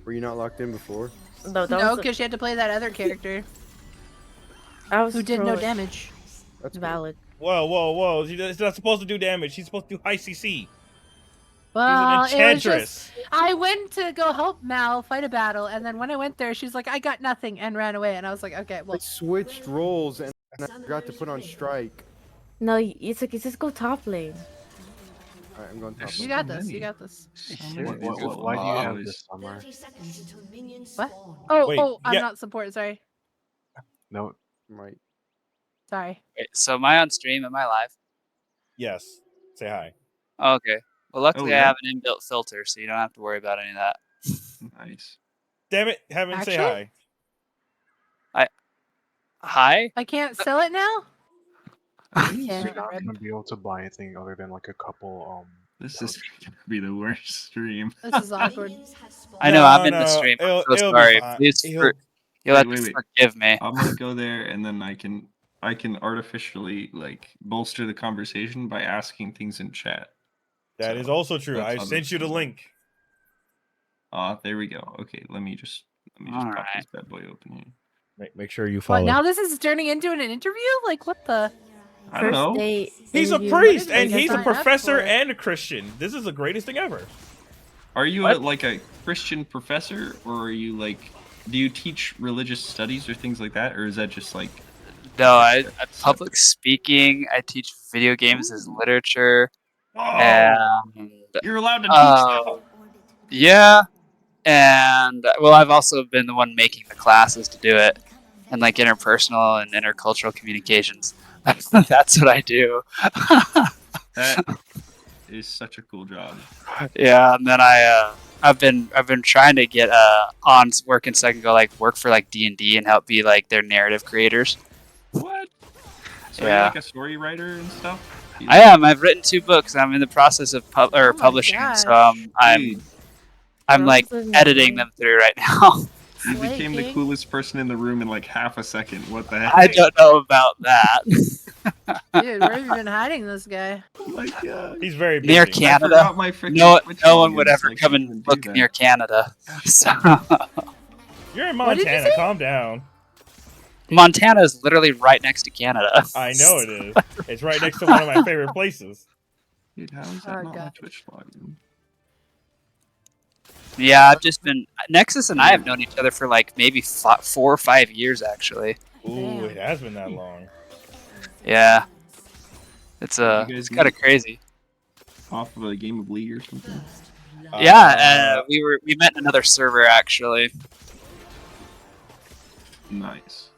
Were you not locked in before? No, No, because you had to play that other character I was who did no trolling. damage. That's good. Valid. Whoa, whoa, whoa! She's not supposed to do damage. She's supposed to do high CC. Well, She's an it was enchantress. just I went to go help Mal fight a battle, and then when I went there, she's like, "I got nothing," and ran away. And I was like, "Okay, I well, switched roles and I forgot to put on strike. No, it's like, just go top lane. Alright, I'm going top. There's you lane. got so this. many. You got this." Why do you have this this? summer? What? Oh, Wait, oh, I'm yeah. not support. Sorry, No, Right. sorry. Wait, so am I on stream? Am I live? Yes. Say hi. Oh, okay. Well, luckily I yeah? have an inbuilt filter, so you don't have to worry about any of that. Nice. Damn it, Heaven, say Actually? hi. Hi? I can't sell it now. you're Yeah, not rip. gonna be able to buy anything other than like a couple. This is gonna be the worst stream. This is awkward. I know, No, I'm in the no, stream. I'm it'll so be sorry. fine. Please, He'll- you'll have Wait, to wait. forgive me. I'm gonna go there and then I can artificially like bolster the conversation by asking things in chat. That is also true. that's I how sent this you the goes. link. There we go. Okay, let me just pop Alright. this bad boy open here. Make sure you What? follow. Now this is turning into an interview? Like what the? I don't know. Date He's a interview. priest What did and I he's a sign up professor for? and a Christian. This is the greatest thing ever. Are you What? like a Christian professor, or are you like? Do you teach religious studies or things like that, or is that just like? No, I separate? public speaking. I teach video games as literature. Oh, And you're allowed to teach that. yeah, and well, I've also been the one making the classes to do it, and like interpersonal and intercultural communications. That's what I do. That is such a cool job. Yeah, and then I've been trying to get on working so I can go like work for like D&D and help be like their narrative creators. What? So Yeah. you're like a story writer and stuff? I am. I've written 2 books. I'm in the process of publishing, so gosh. I'm like Roses and editing them through right now. You became the Flaking. coolest person in the room in like half a second. What the heck? I don't know about that. Dude, where have you been hiding this guy? Oh my god. He's very busy. Near I Canada. forgot my freaking No Twitch one would logins, ever like, come couldn't even and do look that. near Canada. So, You're in What did you Montana. say? Calm down. Montana is literally right next to Canada. I know it is. It's right next to one of my favorite places. Dude, how is that Oh, not my God. Twitch login? Yeah, I've just been Nexus and I have known each other for like maybe 4 or 5 years actually. Ooh, Damn. it has been that long. Yeah, it's You guys kind of meet? crazy. Off of a game of League or something? Yeah, we met in another server actually. Nice.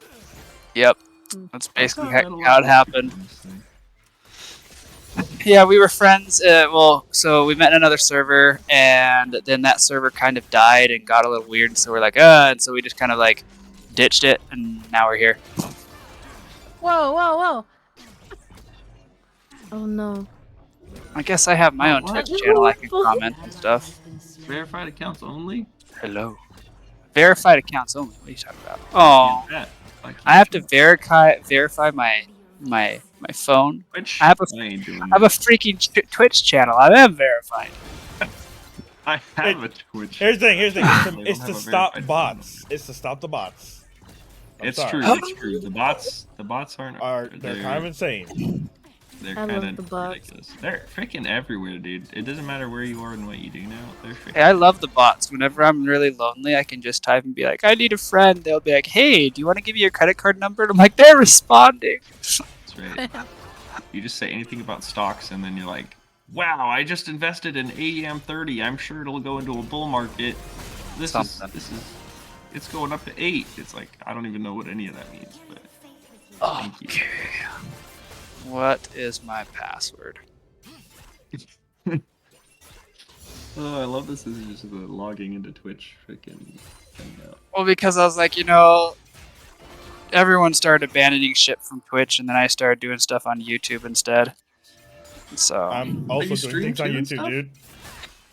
Yep, that's basically how it happened. Yeah, we were friends. So we met in another server, and then that server kind of died and got a little weird. And so we're like, and so we just kind of like ditched it, and now we're here. Whoa, whoa, whoa! Oh no. I guess I have my own What? Twitch channel. I can comment and stuff. Verified accounts only? Hello. Verified accounts only. What are you talking about? Oh, Yeah, like, I have to verify my phone. Twitch? I have a- ain't doing I have a freaking Twitch channel. I am verified. I have a Twitch. Here's the thing. They It's don't to have a stop verified bots. It's to stop the bots. I'm It's sorry. true. It's true. The bots aren't. They're kind of insane. They're I love kind the of bots. ridiculous. They're freaking everywhere, dude. It doesn't matter where you are and what you do now. They're freaking. Hey, I love the bots. Whenever I'm really lonely, I can just type and be like, I need a friend. They'll be like, hey, do you want to give me your credit card number? And I'm like, they're responding. That's right. You just say anything about stocks, and then you're like, "Wow, I just invested in AEM30. I'm sure it'll go into a bull market. This is it's going up to 8." It's like I don't even know what any of that means, but thank you. Okay. What is my password? Oh, I love this. This is just the logging into Twitch freaking thing now. Well, because I was like, everyone started abandoning shit from Twitch, and then I started doing stuff on YouTube instead. So I'm you also doing stream things on too and YouTube, stuff? dude.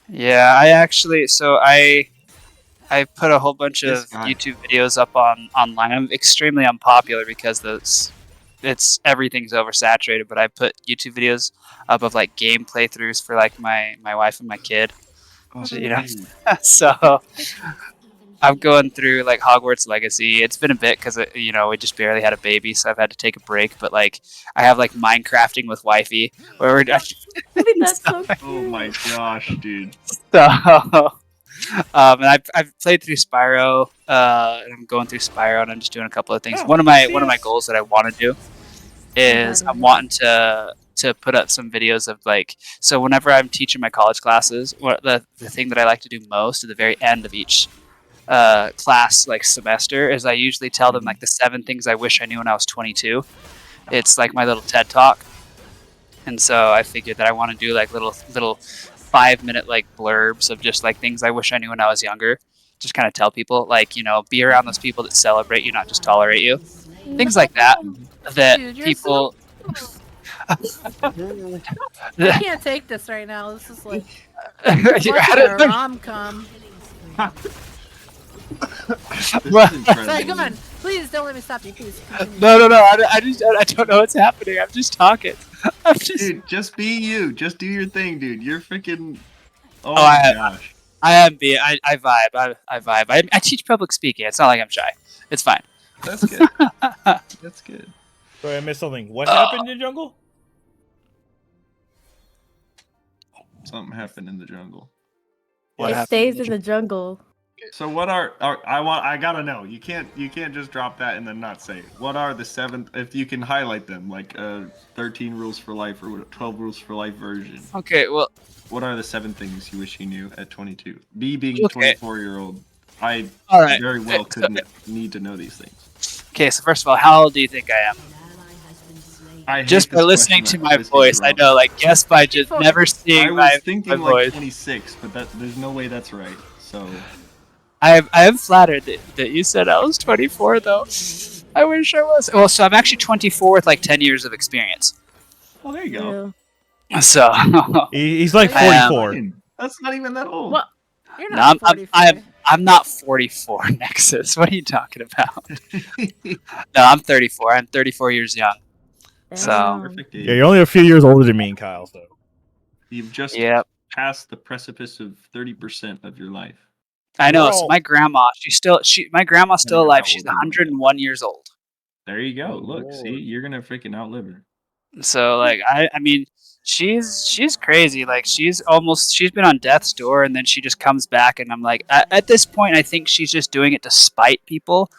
yeah, I put a whole bunch This of guy. YouTube videos up online. I'm extremely unpopular because everything's oversaturated. But I put YouTube videos up of like game playthroughs for like my wife and my kid. Oh, You know? dude. So I'm going through like Hogwarts Legacy. It's been a bit because you know we just barely had a baby, so I've had to take a break. But like I have like Minecrafting with wifey, where we're That's so cute. Oh my gosh, dude. so. And I've played through Spyro, and I'm going through Spyro, and I'm just doing a couple of things. Oh, One of my goals that I want to do is I'm wanting to put up some videos of like, so whenever I'm teaching my college classes, what the thing that I like to do most at the very end of each class like semester is I usually tell them like the 7 things I wish I knew when I was 22. It's like my little TED talk, and so I figured that I want to do like little 5-minute like blurbs of just like things I wish I knew when I was younger. Just kind of tell people like, you know, be around those people that celebrate you, not just tolerate you. Things like that that Dude, you're people. I can't take this right now. This is like You're watching out a of the- rom-com. This Well- is incredible. Sorry, come on. Please don't let me stop you. Please. Continue. No. I don't know what's happening. I'm just talking. I'm just. Dude, just be you. Just do your thing, dude. You're freaking. Oh, Oh, my gosh. I am being. I vibe. I vibe. I teach public speaking. It's not like I'm shy. It's fine. That's good. That's good. Sorry, I missed something. What happened in the jungle? Something happened in the jungle. What It happened stays in in the jungle. So what are I gotta know. You can't just drop that and then not say it. What are the 7 if you can highlight them like 13 rules for life or 12 rules for life version. Okay. Well. What are the 7 things you wish you knew at 22? Me being Okay. 24-year-old, I All right. very well Okay, couldn't need to know these things. Okay. So first of all, how old do you think I am? I hate Just by this listening to question. my always get it voice, I wrong. know. Like, guess by just never I seeing was my thinking like voice. 26, but there's no way that's right. So I am flattered that you said I was 24, though. I wish I was. Well, so I'm actually 24 with like 10 years of experience. oh, there you go. Yeah. So He's like I am. 44. Fine. That's not even that old. What? You're No, not I'm not 44, Nexus. What are you talking about? No, I'm 34. I'm 34 years young. So- Damn. Perfect age. Yeah, you're only a few years older than me and Kyle, so. You've just Yep. passed the precipice of 30% of your life. I know. We're So all- my grandma's still you're alive. how She's old are you? 101 years old. There you go. Oh, Look, Lord. see, you're gonna freaking outlive her. So like I mean she's crazy. Like she's been on death's door and then she just comes back and I'm like at this point I think she's just doing it to spite people.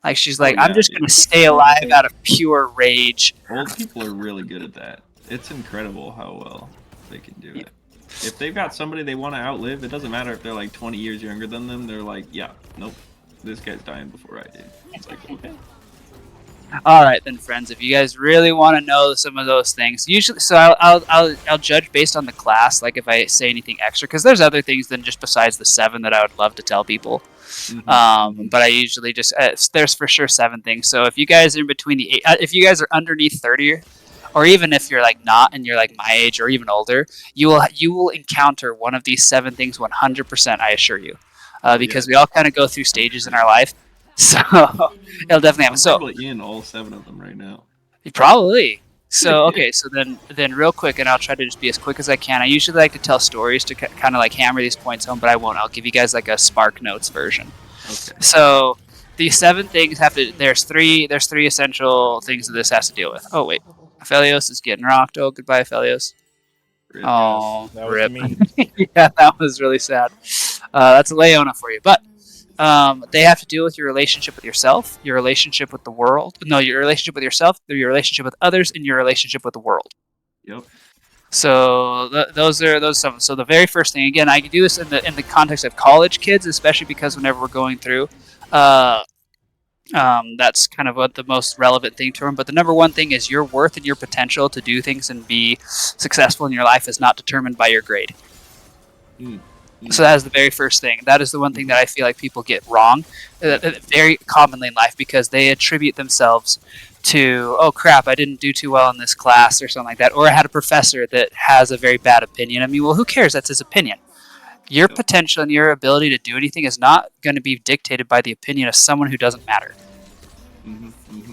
Like she's like, yeah, I'm just dude. gonna stay alive out of pure rage. Old people are really good at that. It's incredible how well they can do it. If they've got somebody they want to outlive, it doesn't matter if they're like 20 years younger than them. They're like, yeah, nope, this guy's dying before I did. It's like, okay. All right, then, friends. If you guys really want to know some of those things, usually, so I'll judge based on the class. Like if I say anything extra, because there's other things than just besides the 7 that I would love to tell people. But I usually just there's for sure 7 things. So if you guys are in between the if you guys are underneath 30, or even if you're like not and you're like my age or even older, you will encounter one of these 7 things 100%. I assure you, because we all kind of go through stages in our life. So it'll definitely happen. I'm So probably in all 7 of them right now. probably. So okay, so then real quick, and I'll try to just be as quick as I can. I usually like to tell stories to kind of like hammer these points home, but I won't. I'll give you guys like a Spark Notes version. Okay. So these 7 things have to. There's three essential things that this has to deal with. Oh wait, Aphelios is getting rocked. Oh goodbye, Aphelios. Oh, That was rip. me. Yeah, that was really sad. That's a Leona for you, but. They have to deal with your relationship with yourself, your relationship with the world. No, your relationship with yourself, your relationship with others, and your relationship with the world. Yep. So those are some. So the very first thing, again, I can do this in the context of college kids, especially because whenever we're going through, that's kind of what the most relevant thing to them. But the number one thing is your worth and your potential to do things and be successful in your life is not determined by your grade. So that is the very first thing. That is the one thing that I feel like people get wrong very commonly in life because they attribute themselves to, oh crap, I didn't do too well in this class or something like that. Or I had a professor that has a very bad opinion. I mean, well, who cares? That's his opinion. Your potential and your ability to do anything is not going to be dictated by the opinion of someone who doesn't matter.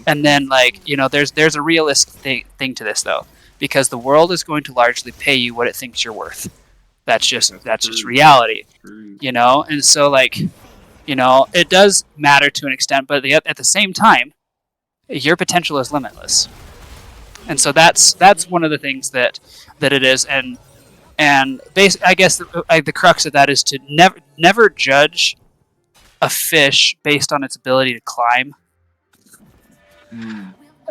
And then, like, you know, there's a realistic thing to this, though, because the world is going to largely pay you what it thinks you're worth. That's just reality, you know. And so, like, You know, it does matter to an extent, but at the same time, your potential is limitless. And so that's one of the things that it is, and I guess the crux of that is to never judge a fish based on its ability to climb.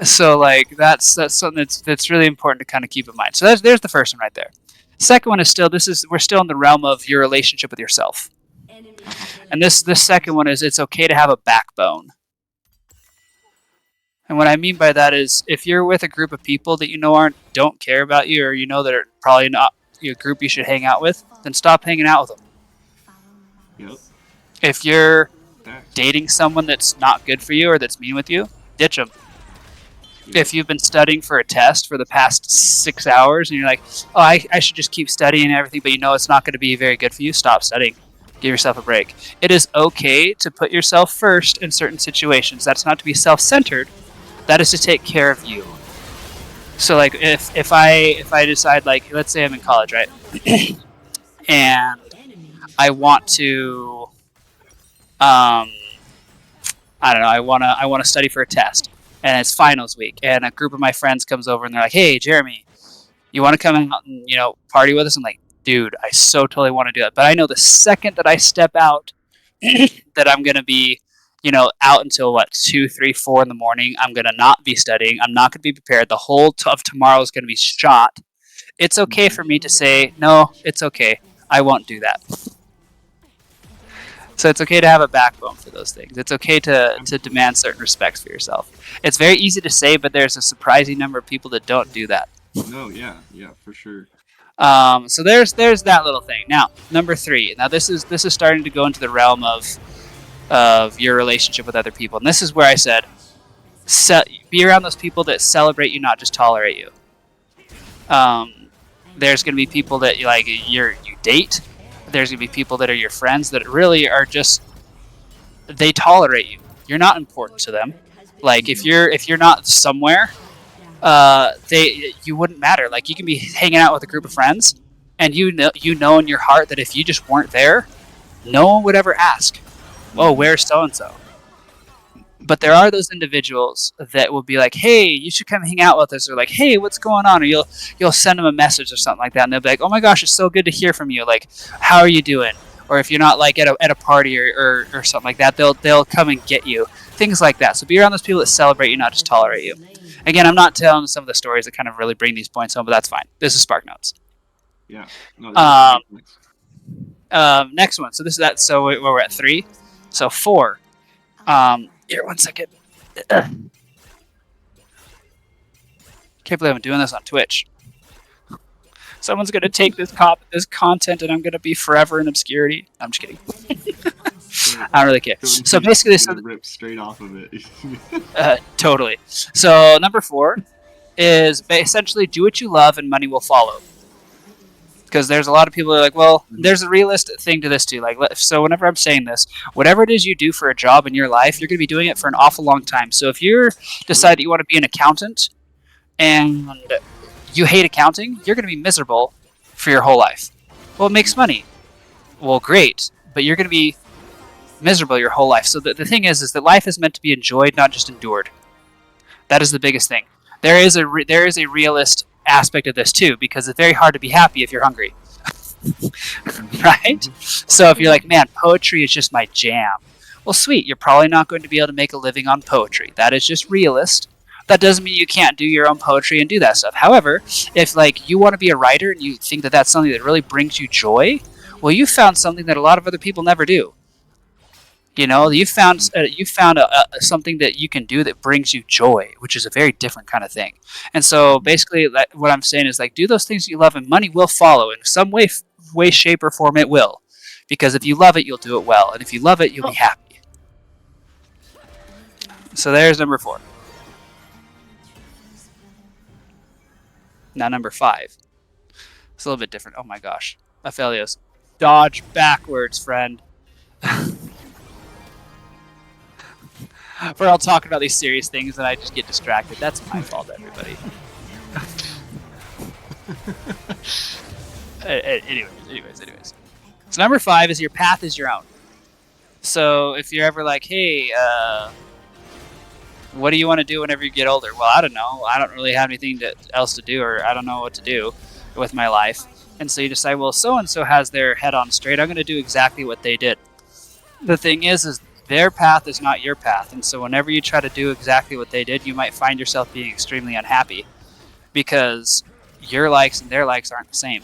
So like that's something that's really important to kind of keep in mind. So there's the first one right there. Second one is we're still in the realm of your relationship with yourself. And this second one is it's okay to have a backbone. And what I mean by that is if you're with a group of people that you know don't care about you, or you know that are probably not a group you should hang out with, then stop hanging out with them. Yep. If you're dating someone that's not good for you or that's mean with you, ditch them. If you've been studying for a test for the past 6 hours and you're like, oh, I should just keep studying and everything, but you know it's not going to be very good for you, stop studying. Give yourself a break. It is okay to put yourself first in certain situations. That's not to be self-centered. That is to take care of you. So like if I decide, like, let's say I'm in college, right? And I want to I don't know, I want to study for a test, and it's finals week, and a group of my friends comes over and they're like, hey Jeremy, you want to come out and, you know, party with us? I'm like, dude, I so totally want to do it, but I know the second that I step out that I'm gonna be, you know, out until 2, 3, 4 in the morning. I'm gonna not be studying. I'm not gonna be prepared. The whole of tomorrow is gonna be shot. It's okay for me to say, no, it's okay, I won't do that. So it's okay to have a backbone for those things. It's okay to demand certain respects for yourself. It's very easy to say, but there's a surprising number of people that don't do that. No, yeah, for sure. So there's that little thing. Now, number 3. Now this is starting to go into the realm of your relationship with other people, and this is where I said, be around those people that celebrate you, not just tolerate you. There's going to be people that you date. There's going to be people that are your friends that really are just, they tolerate you. You're not important to them. Like if you're not somewhere, you wouldn't matter. Like you can be hanging out with a group of friends, and you know in your heart that if you just weren't there, no one would ever ask, oh, where's so and so? But there are those individuals that will be like, hey, you should come hang out with us, or like, hey, what's going on? Or you'll send them a message or something like that, and they'll be like, oh my gosh, it's so good to hear from you. Like, how are you doing? Or if you're not like at a party or something like that, they'll come and get you. Things like that. So be around those people that celebrate you, not just tolerate you. Again, I'm not telling some of the stories that kind of really bring these points home, but that's fine. This is Spark Notes. Yeah. No, next one. So this is that. So we're at 3. So 4. Here, 1 second. Can't believe I'm doing this on Twitch. Someone's gonna take this content, and I'm gonna be forever in obscurity. I'm just kidding. I don't really care. So basically, rip straight off of it. Totally. So number 4 is essentially do what you love, and money will follow. Because there's a lot of people who are like, well, there's a realistic thing to this too. Like, so whenever I'm saying this, whatever it is you do for a job in your life, you're going to be doing it for an awful long time. So if you decide that you want to be an accountant and you hate accounting, you're going to be miserable for your whole life. Well, it makes money. Well, great, but you're going to be miserable your whole life. So the thing is that life is meant to be enjoyed, not just endured. That is the biggest thing. There is a realist aspect of this too, because it's very hard to be happy if you're hungry. Right? So if you're like, man, poetry is just my jam. Well, sweet, you're probably not going to be able to make a living on poetry. That is just realist. That doesn't mean you can't do your own poetry and do that stuff. However, if like you want to be a writer and you think that that's something that really brings you joy, well, you found something that a lot of other people never do. You know, you found something that you can do that brings you joy, which is a very different kind of thing. And so basically what I'm saying is like, do those things you love, and money will follow in some way, shape, or form. It will. Because if you love it, you'll do it well. And if you love it, you'll be happy. So there's number 4. Now number 5. It's a little bit different. Oh my gosh. Aphelios. Dodge backwards, friend. We're all talking about these serious things and I just get distracted. That's my fault, everybody. Anyways. So number 5 is your path is your own. So if you're ever like, hey, what do you want to do whenever you get older? Well, I don't know. I don't really have anything else to do, or I don't know what to do with my life. And so you decide, well, so-and-so has their head on straight. I'm going to do exactly what they did. The thing is their path is not your path. And so whenever you try to do exactly what they did, you might find yourself being extremely unhappy because your likes and their likes aren't the same.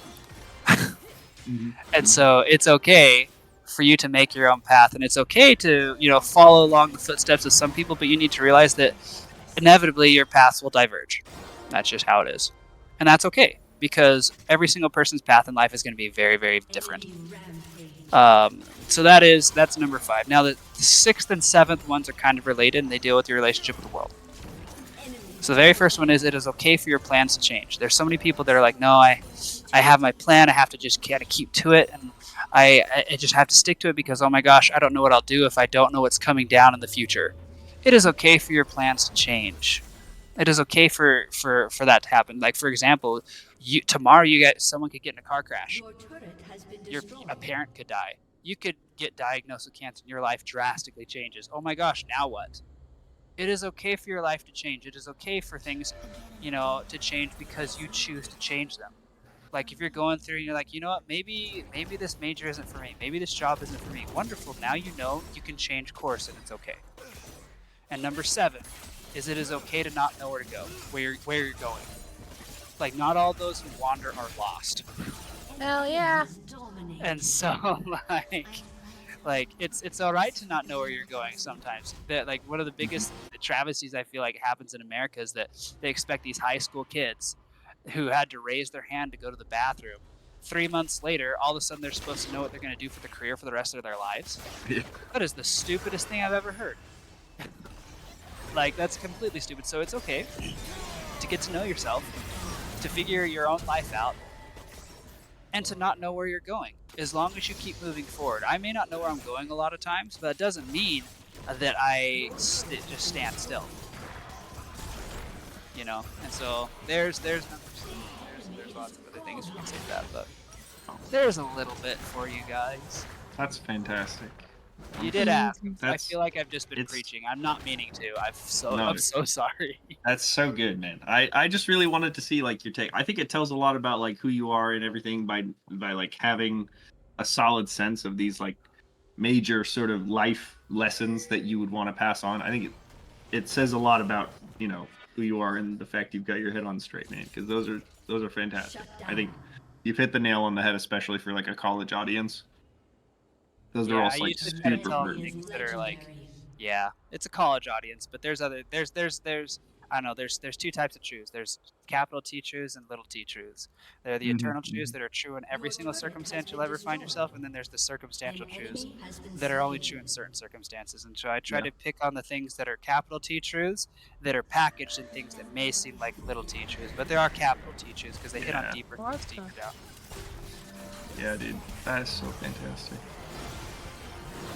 And so it's okay for you to make your own path, and it's okay to, you know, follow along the footsteps of some people, but you need to realize that inevitably your paths will diverge. That's just how it is. And that's okay, because every single person's path in life is going to be very, very different. So that's number 5. Now the 6th and 7th ones are kind of related, and they deal with your relationship with the world. So the very first one is, it is okay for your plans to change. There's so many people that are like, no, I have my plan, I have to just kind of keep to it, and I just have to stick to it because, oh my gosh, I don't know what I'll do if I don't know what's coming down in the future. It is okay for your plans to change. It is okay for that to happen. Like, for example, tomorrow someone could get in a car crash. A parent could die. You could get diagnosed with cancer and your life drastically changes. Oh my gosh, now what? It is okay for your life to change. It is okay for things, you know, to change because you choose to change them. Like, if you're going through and you're like, you know what, maybe this major isn't for me. Maybe this job isn't for me. Wonderful. Now you know you can change course and it's okay. And number 7 is, it is okay to not know where to go, where you're going. Like, not all those who wander are lost. Hell yeah. And so, like it's all right to not know where you're going sometimes. That, like, one of the biggest travesties I feel like happens in America is that they expect these high school kids who had to raise their hand to go to the bathroom. 3 months later, all of a sudden they're supposed to know what they're going to do for the career for the rest of their lives. Yeah. That is the stupidest thing I've ever heard. Like, that's completely stupid. So it's okay to get to know yourself, to figure your own life out, and to not know where you're going, as long as you keep moving forward. I may not know where I'm going a lot of times, but that doesn't mean that I just stand still. You know, and so there's lots of other things we can say that, but there's a little bit for you guys. That's fantastic. You did ask. I That's- feel like I've just been it's- preaching. I'm not meaning to. No. I'm so sorry. That's so good, man. I just really wanted to see, like, your take. I think it tells a lot about, like, who you are and everything by like having a solid sense of these, like, major sort of life lessons that you would want to pass on. I think it says a lot about, you know, who you are and the fact you've got your head on straight, man, because those are fantastic. I think you've hit the nail on the head, especially for, like, a college audience. Those are Yeah, all, I like, used to try to super tell pertinent. things that are like, yeah, it's a college audience, but there's I don't know, there's 2 types of truths. There's capital T truths and little t truths. There are the eternal truths that are true in every single circumstance you'll ever find yourself, and then there's the circumstantial truths that are only true in certain circumstances. And so I try to pick on the things that are capital T truths that are packaged in things that may seem like little t truths, but there are capital T truths because they hit on Yeah. deeper Well, things that's deeper down. Yeah, dude, that is so fantastic.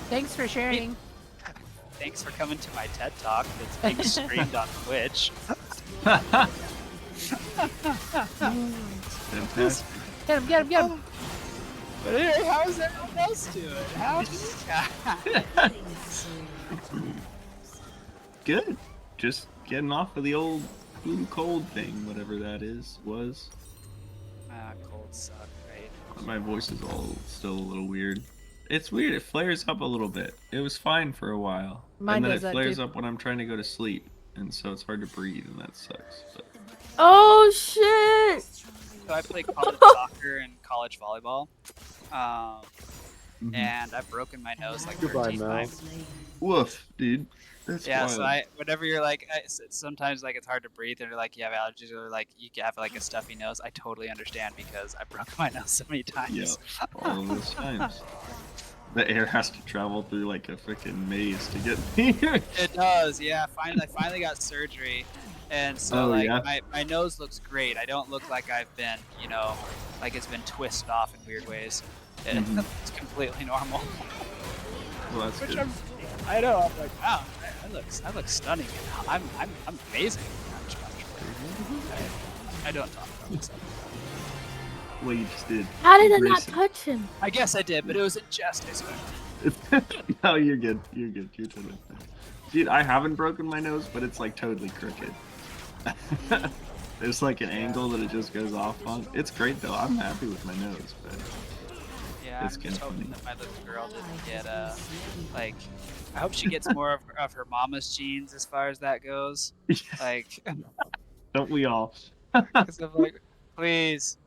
Thanks for sharing. Thanks for coming to my TED Talk that's being streamed on Twitch. Fantastic. Get him. But anyway, how's everyone else doing? Good. Just getting off of the old flu cold thing, whatever that was. Cold suck, right? My voice is all still a little weird. It's weird. It flares up a little bit. It was fine for a while, Mine and then does it that flares too. up when I'm trying to go to sleep, and so it's hard to breathe, and that sucks. But Oh shit! So I play college soccer and college volleyball, and I've broken my nose like Goodbye, 13 Mel. times. woof, dude. That's Yeah, wild. so whenever you're like, sometimes like it's hard to breathe, and you're like you have allergies, or like you have like a stuffy nose. I totally understand because I broke my nose so many times. Yeah, all of those times. The air has to travel through like a freaking maze to get here. It does, yeah. I finally got surgery, and so Oh, like yeah? my nose looks great. I don't look like I've been, you know, like it's been twisted off in weird ways. It's completely normal. Well, that's Which good. I know. I'm like, wow, I look stunning. I'm amazing. I don't talk about myself. Well, you just did. How did I not Embrace it. touch him? I guess I did, but it was a jest. I swear. No, you're good. You're good. You're totally fine. Dude, I haven't broken my nose, but it's like totally crooked. There's like an angle that it just goes off on. It's great though. I'm happy with my nose, but Yeah, It's I'm just kinda hoping funny. that my little girl didn't get like. I hope she gets more of her mama's genes as far as that goes. Like, don't we all? because I'm like, please,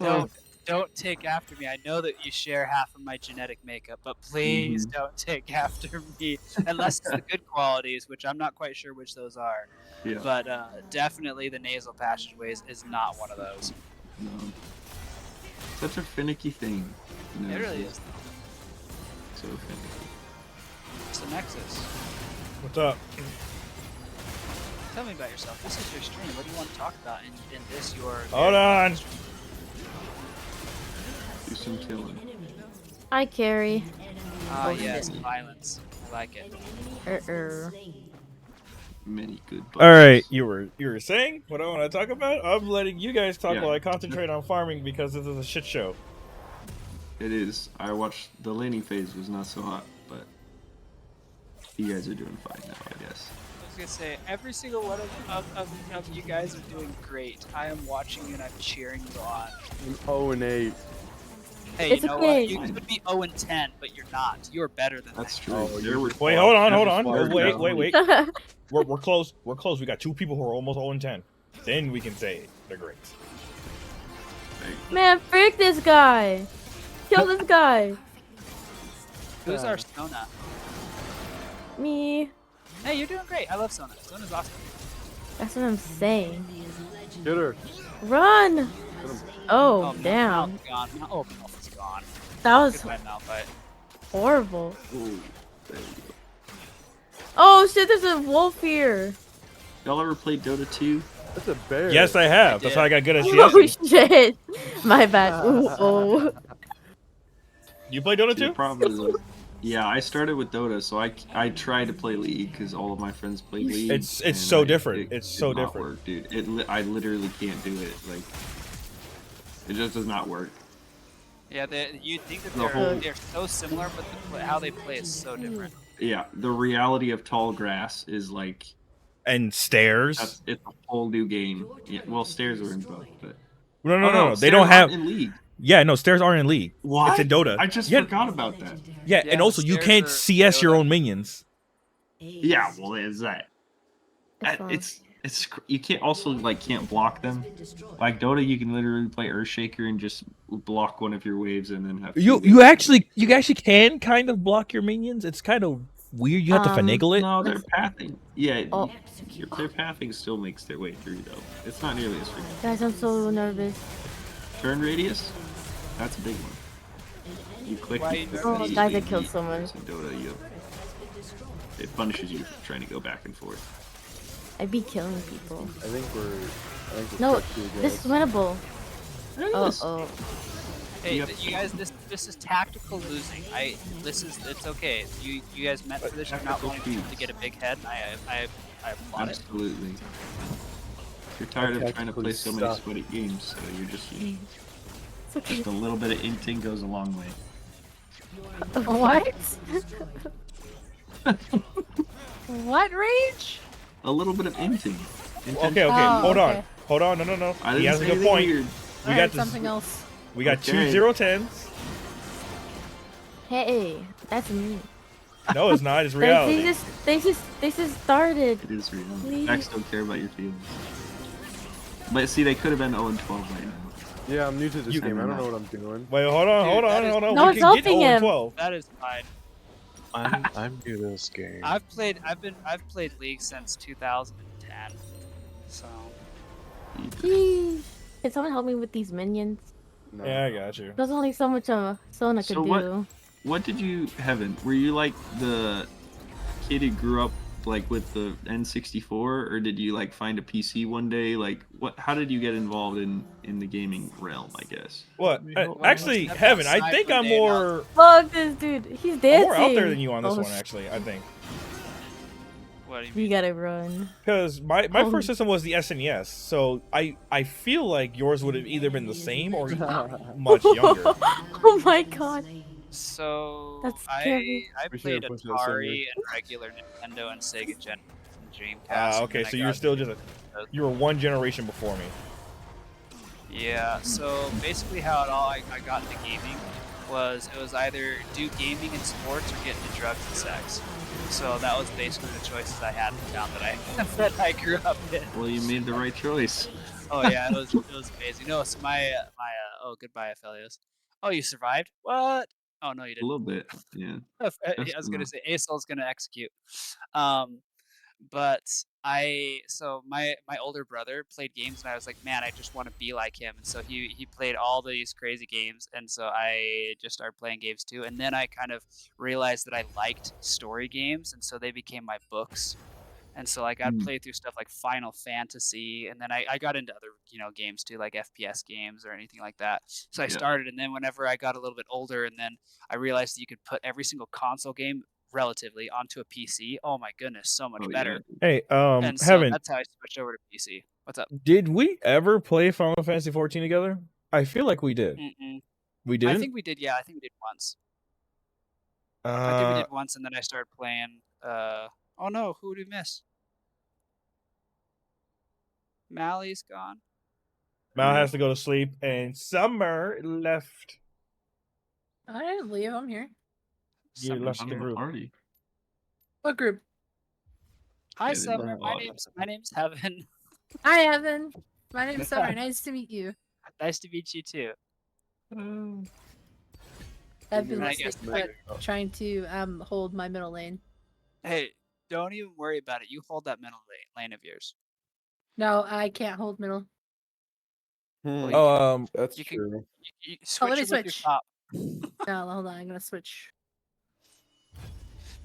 don't take after me. I know that you share half of my genetic makeup, but please don't take after me unless it's the good qualities, which I'm not quite sure which those are. Yeah. But definitely the nasal passageways is not one of those. No. Such a finicky thing. It really is. So finicky. It's the Nexus. What's up? Tell me about yourself. This is your stream. What do you want to talk about in this your? Hold on. Do some killing. I carry. Ah, yes, violence. I like it. Many good. All right, buffs. you were saying what I want to talk about. I'm letting you guys talk Yeah. while I concentrate on farming because this is a shit show. It is. I watched the laning phase was not so hot, but you guys are doing fine now, I guess. I was gonna say every single one of you guys are doing great. I am watching you and I'm cheering you on. 0-8. Hey, It's you know okay. what? You could be 0-10, but you're not. You're better than That's that. true. Oh, there you're were. just Wait, hold on, You're hold just on. fired Wait. now. We're close. We're close. We got 2 people who are almost 0-10. Then we can say they're great. Man, frick this guy. Kill this guy. Who's our Sona? Me. Hey, you're doing great. I love Sona. Sona's awesome. That's what I'm saying. Get her. Run. Oh, Malphite's damn. gone. Oh, Malphite's gone. That was Goodbye, Malphite. horrible. Ooh, there you go. Oh shit, there's a wolf here. Y'all ever played Dota 2? That's a bear. Yes, I have. That's did. how I got good at Oh CS. shit. My bad. Ooh, oh. You play Dota Yeah, 2? probably. Yeah, I started with Dota, so I tried to play League because all of my friends play League. It's and so different. It's did so not different. work, dude. I literally can't do it. Like, it just does not work. Yeah, you'd think that The whole- they're so similar, but how they play is so different. Yeah, the reality of tall grass is like And stairs. it's a whole new game. Yeah, well, stairs are in both, but No. Oh, They stairs don't have. aren't in League. Yeah, no, stairs aren't in League. What? It's in Dota. I just Yeah. forgot about that. Yeah, Yeah, and also you stairs can't are CS your Dota. own minions. Yeah, well, is that? That's fine. You can't also like can't block them. Like Dota, you can literally play Earthshaker and just block one of your waves and then have. You actually can kind of block your minions. It's kind of weird. You have to Um, finagle it. No, they're pathing. Yeah, Oh. their pathing still makes their way through though. It's not nearly as frequent. Guys, I'm so nervous. Turn radius, that's a big one. You click. Why are you the- Oh, the- guys, I the- killed someone. in Dota, it punishes you for trying to go back and forth. I'd be killing people. I think we're No, stuck here, guys. this is winnable. Oh, Yes. oh. Hey, Yep. you guys, this is tactical losing. It's okay. You guys meant for this. You're not Tactical wanting feats. to get a big head. I applaud it. Absolutely. You're tired of trying to play so many Stop. sweaty games, so you're just It's okay. just a little bit of inting goes a long way. What? What rage? A little bit of inting. Okay, Oh, hold okay. on. Hold on. No. I He didn't has a say good anything point. weird. We Alright, got this. something else. We got Okay. 2 0-10s. Hey, that's me. No, it's not. It's They reality. just started. It is real. Please. Facts don't care about your feelings. But see, they could have been 0-12 right now. Yeah, I'm new to this You- game. I don't know what I'm doing. Wait, hold on. Dude, that is- No We one's can get helping him. 0-12. That is fine. I'm new to this game. I've played League since 2010. So Yeesh. Can someone help me with these minions? No. Yeah, I got you. There's only so much Sona could So what- do. What did you, Heaven? Were you like the kid who grew up like with the N64, or did you like find a PC one day? Like, what? How did you get involved in the gaming realm? I guess. What? Well, Actually, step Heaven, I outside think for I'm day more Fuck this dude. He's I'm dancing. more out there than you on this Oh, one. Actually, I think what do you You mean? gotta run. because my Oh. first system was the SNES, so I feel like yours would have either been the same or much younger. Oh my god. So That's I scary. We should have played pushed that sender. Atari and regular Nintendo and Sega Genesis and Dreamcast. and Okay, then I so you're got still into just those. you were one generation before me. Yeah, so basically how I got into gaming was it was either do gaming and sports or get into drugs and sex. So that was basically the choices I had in the town that that I grew up in. Well, you made the right choice. Oh yeah, it was amazing. No, so my oh goodbye Aphelios. Oh, you survived? What? Oh no, you A didn't. little bit, yeah. I Just was gonna enough. say Asol's gonna execute. But so my older brother played games and I was like, man, I just want to be like him. And so he played all these crazy games, and so I just started playing games too. And then I kind of realized that I liked story games, and so they became my books. And so like I'd Mm. play through stuff like Final Fantasy, and then I got into other games too, like FPS games or anything like that. So I Yeah. started, and then whenever I got a little bit older, and then I realized that you could put every single console game relatively onto a PC. Oh my goodness, so much Oh, better. yeah. Hey, And so Heaven, that's how I switched over to PC. What's up? did we ever play Final Fantasy 14 together? I feel like we did. Mm-mm. We didn't. I think we did. Yeah, I think we did once. I think we did once, and then I started playing. Oh no, who did we miss? Mally's gone. Mal has to go to sleep, and Summer left. I didn't leave. I'm here. You Summer left I'm the in Sharon. the group. party. What group? Hi Yeah, they Summer. left. My name's Heaven. Hi, Evan. My name's Summer. Nice to meet you. Nice to meet you too. I've been I listening, guess- but trying to hold my middle lane. Hey, don't even worry about it. You hold that middle lane of yours. No, I can't hold middle. Hmm, Oh, that's you can- true. You Oh, let switch me it with your switch. top. No, hold on. I'm gonna switch.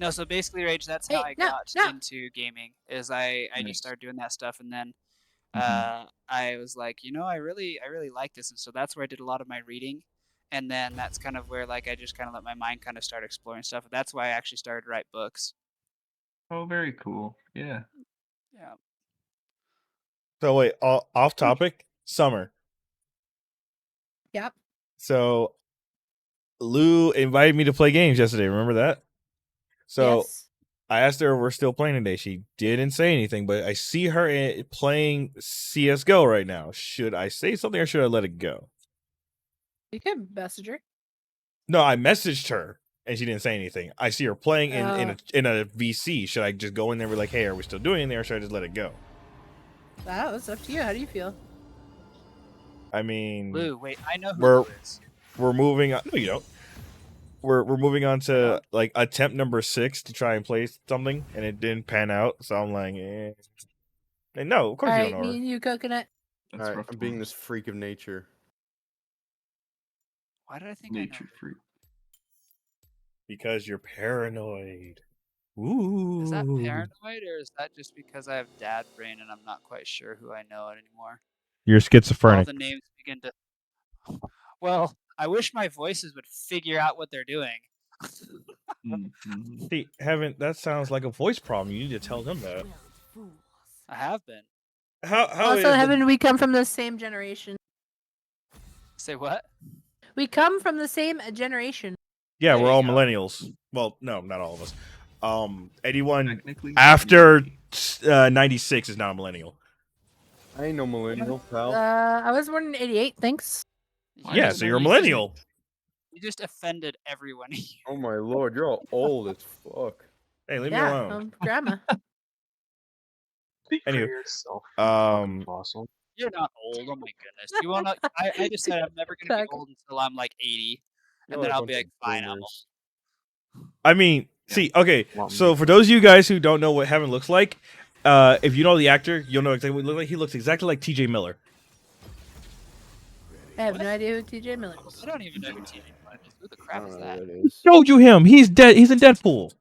No, so basically, Rage, that's Hey, how I no, got no. into gaming. Is I Nice. just started doing that stuff, and then Mhm. I was like, I really like this, and so that's where I did a lot of my reading, and then that's kind of where like I just kind of let my mind kind of start exploring stuff. That's why I actually started to write books. Oh, very cool. Yeah. Yeah. so wait, off topic. Summer. Yep. So Lou invited me to play games yesterday. Remember that? So Yes. I asked her if we're still playing today. She didn't say anything, but I see her playing CS:GO right now. Should I say something or should I let it go? You can message her. No, I messaged her and she didn't say anything. I see her playing in a VC. Should I just go in there and be like, hey, are we still doing it there, or should I just let it go? Wow, it's up to you. How do you feel? I mean, Lou, wait, I know who We're- Lou is. we're moving on. No, you don't. We're moving on to like attempt number 6 to try and play something, and it didn't pan out. So I'm like, eh. And no, of course All you right, don't know me her. and you, Coconut. That's Alright, rough. I'm being this freak of nature. Why did I think I know? nature freak. Because you're paranoid. Ooh. Is that paranoid, or is that just because I have dad brain and I'm not quite sure who I know anymore? You're All schizophrenic. the names begin to. Well, I wish my voices would figure out what they're doing. Mhm. See, Heaven, that sounds like a voice problem. You need to tell them that. I have been. How is Also, the- Heaven, we come from the same generation. Say what? We come from the same generation. Yeah, There we're you all go. millennials. Well, no, not all of us. Anyone Technically, after yeah. 96 is not a millennial. I ain't no millennial, pal. I was born in '88. Thanks. Why Yeah, is so you're a 96? millennial. You just offended everyone. Oh my lord, you're all old as fuck. Hey, leave me Yeah, alone. grandma. Speak for Anyway, yourself. um, Fossil. You're not old. Oh my goodness. You wanna? I just said I'm never gonna be Fuck. old until I'm like 80, and Y'all then are a I'll be bunch like, of fine, I'm old. boomers. I mean, Yeah. see, okay. Want So me? for those of you guys who don't know what Heaven looks like, if you know the actor, you'll know exactly what he looks like. He looks exactly like T.J. Miller. I have no idea who TJ Miller is. I don't even know who TV Miller is. Who the I crap don't is know that? who that is. Showed you him. He's dead. He's in Deadpool.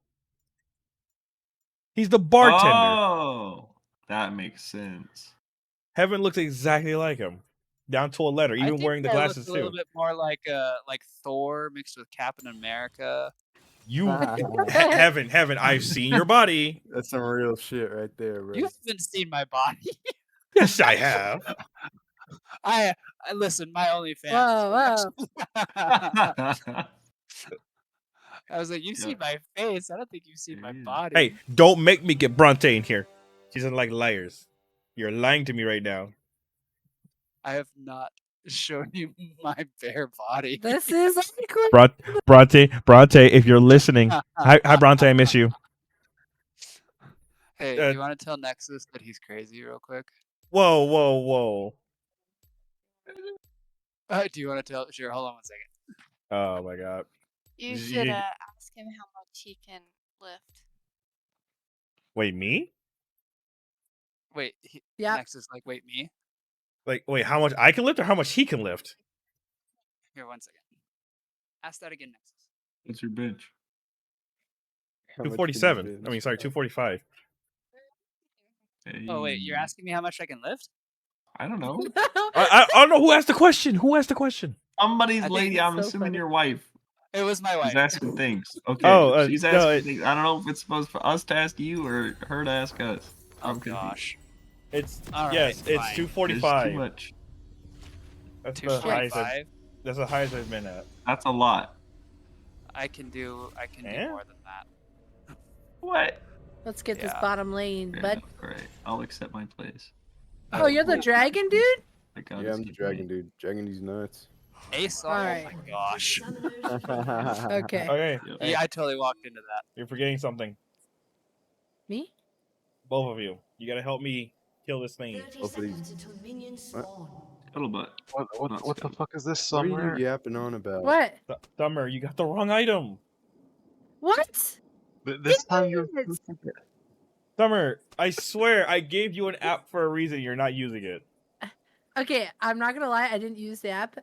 He's the bartender. Oh, that makes sense. Heaven looks exactly like him, down to a letter, I even think wearing the I look glasses a little too. bit more like Thor mixed with Captain America. You, Ah, Heaven, I've seen your body. That's some real shit right there, bro. You haven't seen my body. Yes, I have. I listen. My OnlyFans. Whoa, whoa. I was like, you've Yeah. seen my face. I don't think you've seen my Yeah. body. Hey, don't make me get Bronte in here. She doesn't like liars. You're lying to me right now. I have not shown you my bare body. This is awkward. Bronte, if you're listening, hi, Bronte, I miss you. Hey, do you want to tell Nexus that he's crazy real quick? Whoa. Do you want to tell? Sure, hold on 1 second. Oh my god. You Z- should you- ask him how much he can lift. Wait, me? Wait, Yep. Nexus, like, wait, me? Like, wait, how much I can lift or how much he can lift? Here, 1 second. Ask that again, Nexus. What's your bench? How much can you 247. bench? I mean, sorry, 245. Oh, wait, you're Hey, asking me how much I can lift? I don't know. I don't know who asked the question. Who asked the question? Somebody's I think lady. it's I'm so assuming funny. your wife. It was my She's wife. asking things. Okay. Oh, she's no, asking things. I don't know if it's supposed for us to ask you or her to ask us. Oh, I'm confused. gosh. It's All right, yes, it's fine. There's too 245. much. That's the highest. 245. That's the highest I've been at. That's a lot. I can do Eh? more than that. What? Let's get this Yeah. bottom lane, Yeah, bud. all right. I'll accept my place. Oh, you're the dragon dude? I got Yeah, I'm the dragon dude. Dragon these nuts. Ace, oh Alright. my gosh. Okay. Okay. Yep. Hey, Yeah, I totally walked into that. you're forgetting something. Me? Both of you. You gotta help me kill this thing. Both of these. Scuttlebutt. What the fuck is this What are somewhere? you yapping on about? What? Summer, you got the wrong item. What? This time you're. Yes. Summer, I swear I gave you an app for a reason. You're not using it. Okay, I'm not gonna lie, I didn't use the app.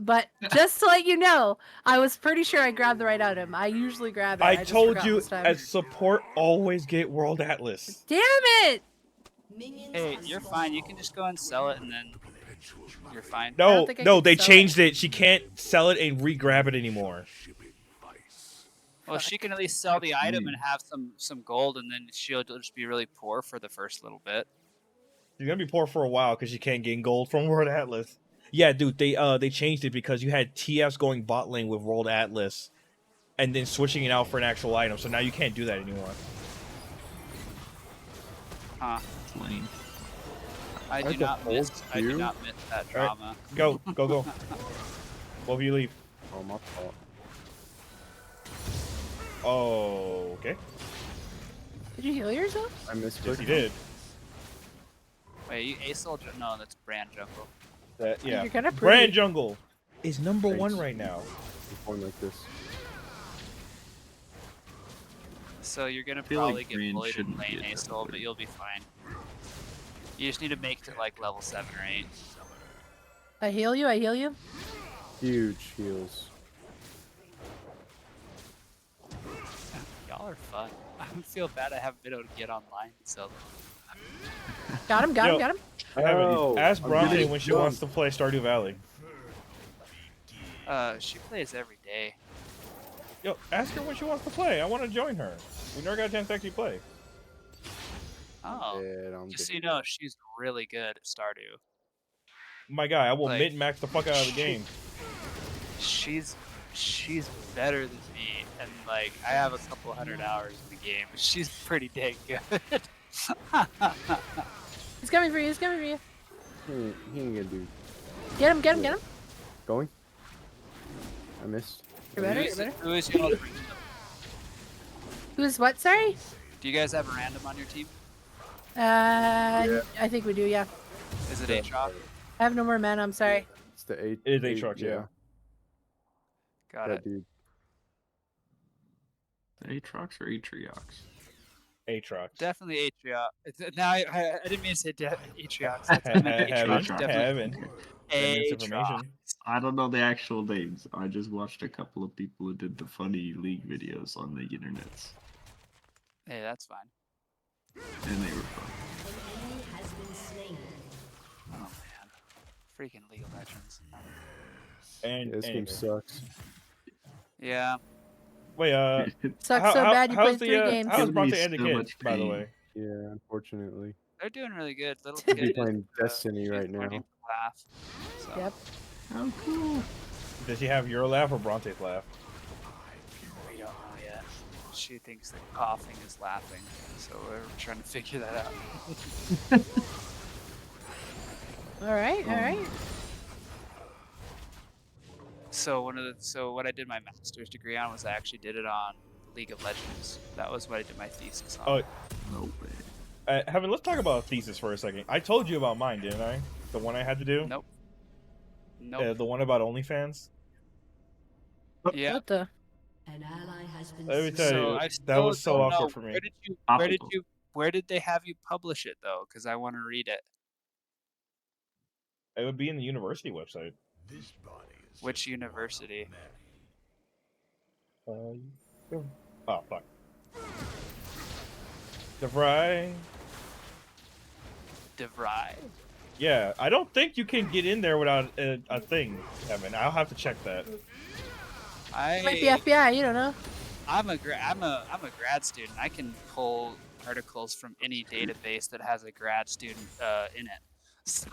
But just to let you know, I was pretty sure I grabbed the right item. I usually grab it. I just told forgot you this time. as support, always get World Atlas. Damn it! Hey, you're fine. You can just go and sell it, and then you're fine. don't No, think I no, can they sell changed it. She can't sell it and re-grab it anymore. Well, she can at least sell the item and have some gold, and then she'll just be really poor for the first little bit. She's gonna be poor for a while because she can't gain gold from World Atlas. Yeah, dude, they changed it because you had TFs going bot lane with World Atlas, and then switching it out for an actual item. So now you can't do that anymore. Huh? Lane. I do That's a not whole miss. I do queue? not miss that Alright. drama. Go. Both of you leave. Oh, my fault. Oh, okay. Did you heal yourself? I missed Yes, it. you did. Wait, you Ace Soldier? No, that's Brand Jungle. That, yeah. You're kinda Brand pretty. Jungle is number Thanks. 1 right now. One like this. So you're gonna feel like probably get Brand bullied in shouldn't lane be at Ace that Soul, but point. you'll be fine. You just need to make it like level 7 or 8. I heal you, I heal you. Huge heals. Y'all are fun. I feel bad I haven't been able to get online, so Got him, got Yo. him, got him. I haven't. Oh, Ask I'm Bronte getting when she jumped. wants to play Stardew Valley. she plays every day. Yo, ask her when she wants to play. I want to join her. We never got a chance to actually play. Oh, Dead, I'm just so dead. you know, she's really good at Stardew. My guy, I will Like- min-max the fuck out of the game. She's better than me, and like I have a couple 100 hours in the game. She's pretty dang good. He's coming for you, he's coming for you. He ain't gonna do. Get him, get him, get him. Going? I missed. You're better, you're better. Who is y'all? Who's what, sorry? Do you guys have a random on your team? Yeah. I think we do, yeah. Is it Yeah. Aatrox? I have no more mana, I'm sorry. It's the 8. It is Aatrox, yeah. Got That it. dude. Aatrox or Atriox? Aatrox. Definitely Atriox. Now I didn't mean to say Atriox. I meant Aatrox. Haven't. Definitely Haven't. Aatrox. Misinformation. I don't know the actual names. I just watched a couple of people who did the funny league videos on the internets, Hey, that's fine. and they were fun. Oh man, freaking League of Legends. And Yeah, this game anyway. sucks. Yeah. Wait, Sucks so bad you how's played 3 games. How's Give Bronte me and the so kids, much by the pain. way? Yeah, unfortunately. They're doing really good. Little Be kid. playing Destiny she's right now. learning to laugh. So. Yep. Oh, cool. Does she have your laugh or Bronte's laugh? she thinks that coughing is laughing, so we're trying to figure that out. All right, all right. So what I did my master's degree on was I actually did it on League of Legends. That was what I did my thesis on. Oh, No way. Heaven, let's talk about a thesis for a second. I told you about mine, didn't I? The one I had to do? Nope. Nope. The one about OnlyFans? Yeah. What the? Let me tell So you, I that still was so don't awkward know. for me. Where did they have you publish it though? Because I want to read it. It would be in the university website. Which university? Oh, fuck. DeVry. DeVry. Yeah, I don't think you can get in there without a thing, Kevin. I'll have to check that. Might be FBI. You don't know. I'm a grad student. I can pull articles from any database that has a grad student in it. So,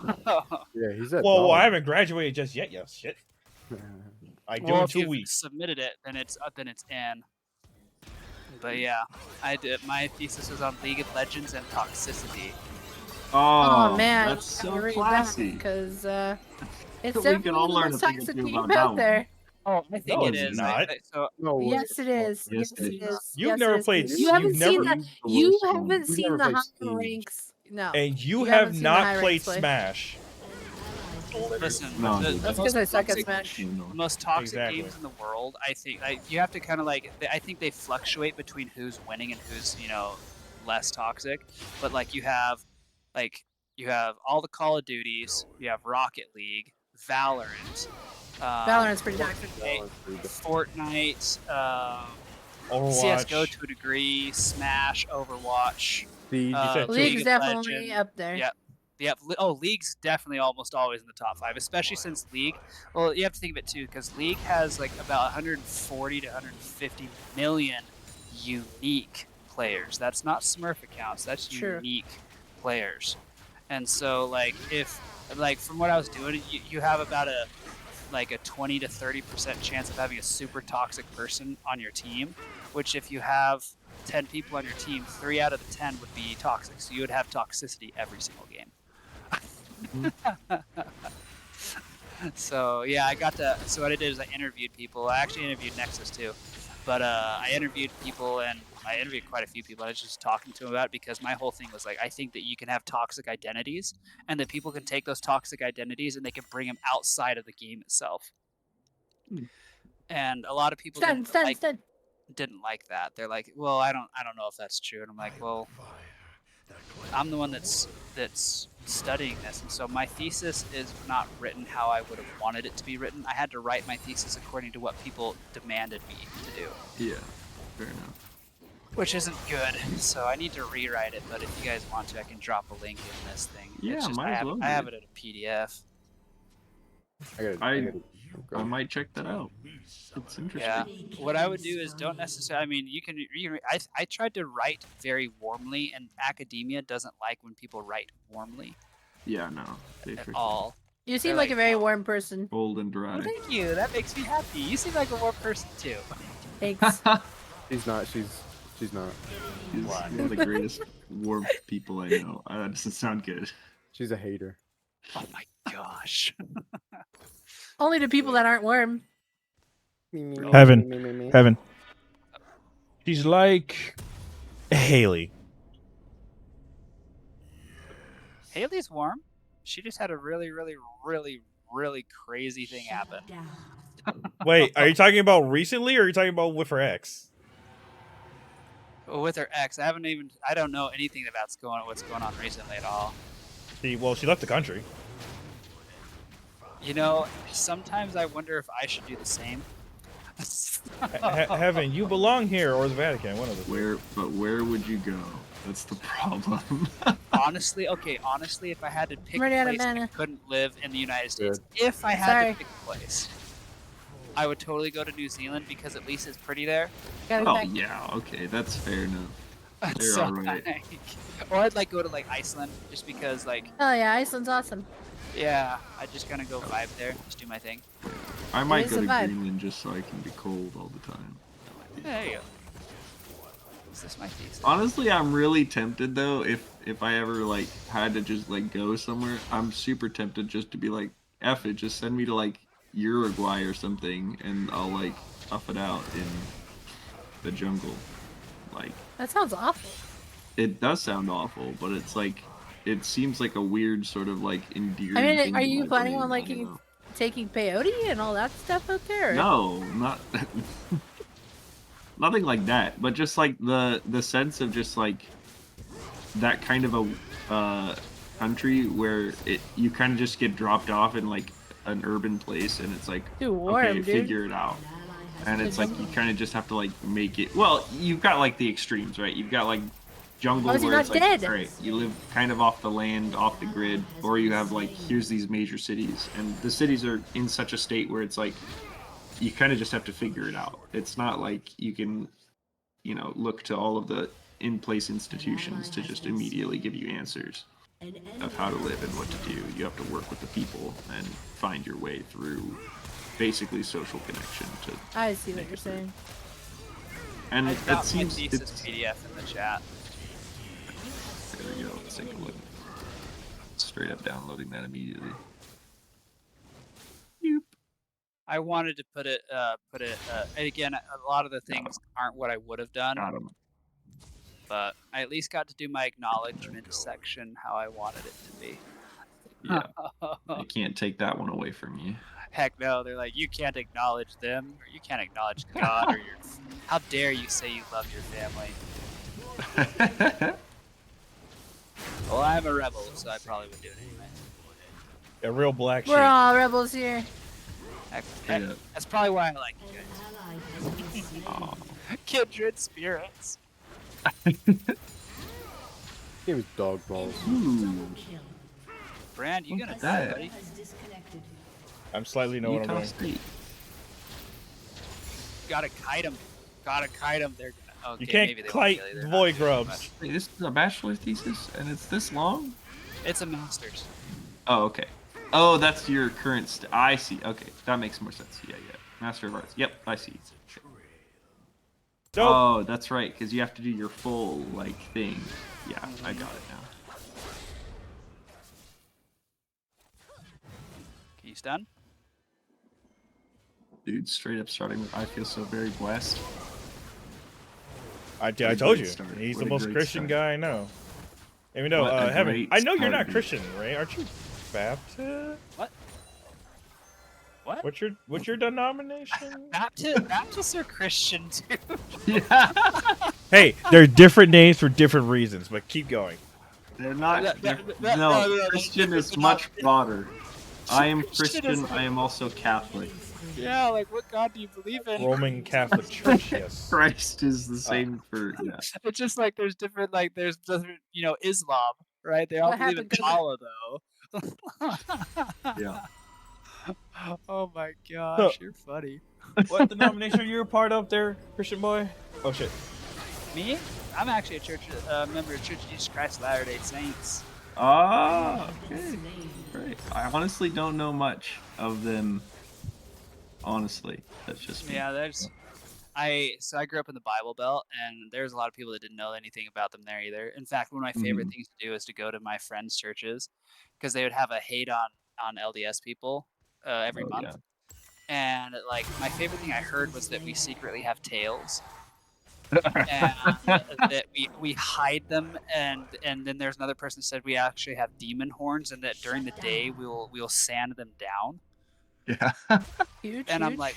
Yeah, he's at. Well, I haven't graduated just yet. Yes, shit. I do well, in if 2 you've weeks. submitted it, then it's in. But yeah, I did. My thesis was on League of Legends and toxicity. Oh, man, that's so classy. Because it's We can definitely all the learn most a thing or toxic two game about that out one. there. Oh, I think No, it it's is. not. So No way. Yes, it is. Yes, Yes, it it is. is. You've Yes, never it is. played- You you've haven't seen never- the. You haven't We've seen never the played high Steam. ranks. No. And you haven't have seen the not high played ranks play. Smash. listen, No, the That's most because I suck at toxic- Smash. the most toxic Exactly. games in the world, I think you have to kind of like I think they fluctuate between who's winning and who's less toxic, but like you have all the Call of Duties, you have Rocket League, Valorant, Valorant's pretty toxic. Fortnite, Overwatch. CS:GO to a degree, Smash, Overwatch. Siege. said League League's of definitely Legends. up there. Yep. Yep. Oh, League's definitely almost always in the top 5, especially since League. Well, you have to think of it too, because League has like about 140 to 150 million unique players. That's not Smurf accounts. That's True. unique players. And so, like, from what I was doing, you have about a 20 to 30% chance of having a super toxic person on your team. Which, if you have 10 people on your team, 3 out of the 10 would be toxic. So you would have toxicity every single game. So yeah, so what I did is I interviewed people. I actually interviewed Nexus too, but I interviewed people and I interviewed quite a few people. I was just talking to them about it because my whole thing was like, I think that you can have toxic identities and that people can take those toxic identities and they can bring them outside of the game itself. And a lot of people didn't like that. They're like, well, I don't know if that's true. And I'm like, well, I'm the one that's studying this, and so my thesis is not written how I would have wanted it to be written. I had to write my thesis according to what people demanded me to do. Yeah, fair enough. Which isn't good, so I need to rewrite it, but if you guys want to, I can drop a link in this thing. Yeah, it's just, might as well, I have dude. it in a PDF. I might check that out. It's interesting. Yeah. What I would do is don't necessarily. I mean, I tried to write very warmly, and academia doesn't like when people write warmly Yeah, no. They at for all. You seem They're like like, a very oh. warm person. Cold and dry. Well, thank you. That makes me happy. You seem like a warm person too. Thanks. She's not. She's not. He's one of the greatest warm people I know. That doesn't sound good. She's a hater. Oh my gosh. Only to people that aren't warm. Heaven. She's like Haley. Haley's warm. She just had a really, really, really, really crazy thing happen. Wait, are you talking about recently or are you talking about with her ex? With her ex, I don't know anything about what's going on recently at all. She left the country. Sometimes I wonder if I should do the same. Heaven, you belong here or the Vatican, one of the two. Where would you go? That's the problem. Honestly, if I had to pick Ready a out of place I mana. couldn't live in the United States, Good. if I had Sorry. to pick a place, I would totally go to New Zealand because at least it's pretty there. Gotta be Oh back. yeah, okay, that's fair enough. They're So, alright. or I'd go to Iceland just because Oh yeah, Iceland's awesome. yeah, I just gonna go vibe there, just do my thing. I might is go a to vibe. Greenland just so I can be cold all the time. There you go. This might be. Honestly, I'm really tempted though. If I ever like had to just like go somewhere, I'm super tempted just to be like, F it, just send me to like Uruguay or something, and I'll like tough it out in the jungle. Like That sounds awful. it does sound awful, but it's like it seems like a weird sort of like endearing. I mean, thing are to you my planning brain, on I like don't know. taking peyote and all that stuff out there? Or? No, not nothing like that. But just like the sense of just like that kind of a country where you kind of just get dropped off in like an urban place, and it's like Too warm, okay, dude. figure it out. And it's like you kind of just have to like make it. Well, you've got like the extremes, right? You've got like jungle How is he where not it's like, dead? all right, you live kind of off the land, off the grid, or you have like here's these major cities, and the cities are in such a state where it's like you kind of just have to figure it out. It's not like you can, look to all of the in-place institutions to just immediately give you answers of how to live and what to do. You have to work with the people and find your way through basically social connection to. I see what you're saying. And I it got my seems thesis it's PDF in the chat. there we go. Let's take a look. Straight up downloading that immediately. I wanted to put it, and again, a lot of the things aren't what I would have done, Got him. but I at least got to do my acknowledgement section how I wanted it to be. Yeah. I can't take that one away from you. Heck no, they're like, you can't acknowledge them, or you can't acknowledge God, or how dare you say you love your family. Well, I'm a rebel, so I probably would do it anyway. A real black sheep. We're all rebels here. Heck, Yeah. that's probably why I like you guys. Aw. Kindred spirits. He was dog balls. Ooh. Brand, you gonna Look die, at that. buddy? I'm slightly know what I'm Utah doing. State. Gotta kite them. Gotta kite them. They're gonna. Okay, You can't maybe they won't kite kill you, they're not void doing grubs. much. Wait, this is a bachelor thesis, and it's this long? It's a master's. Oh, okay. Oh, that's your current. I see. Okay, that makes more sense. Yeah. Master of Arts. Yep, I see. Okay. Dope. Oh, that's right, because you have to do your full like thing. Yeah, I got it now. He's done. Dude, straight up starting with I feel so very blessed. I a told you, great start. he's What the a most great Christian start. guy I know. Even though, What a Heaven, great I know you're start, not dude. Christian, right? Aren't you Baptist? What? What? What's your denomination? Baptists are Christian too. Yeah. Hey, there are different names for different reasons, but keep going. They're not. No, No, Christian is much broader. I am Christian Christian. is- I am also Catholic. Yeah, like what God do you believe in? Roman Catholic Church, yes. Christ is the same for yeah. It's just like there's different, different, Islam, right? They all What believe in happened to the- Allah though. Yeah. Oh my gosh, you're funny. What denomination are you a part of there, Christian boy? Oh shit. Me? I'm actually a member of Church of Jesus Christ of Latter-day Saints. Ah, okay. Great. I honestly don't know much of them. Honestly, that's just me. Yeah, I grew up in the Bible Belt, and there's a lot of people that didn't know anything about them there either. In fact, one of my favorite things to do is to go to my friends' churches, because they would have a hate on LDS people every Oh, month. And like my favorite thing I heard was that we secretly have tails. And that we hide them, and then there's another person who said we actually have demon horns, and that during the day we'll sand them down. Yeah. Huge. And I'm like,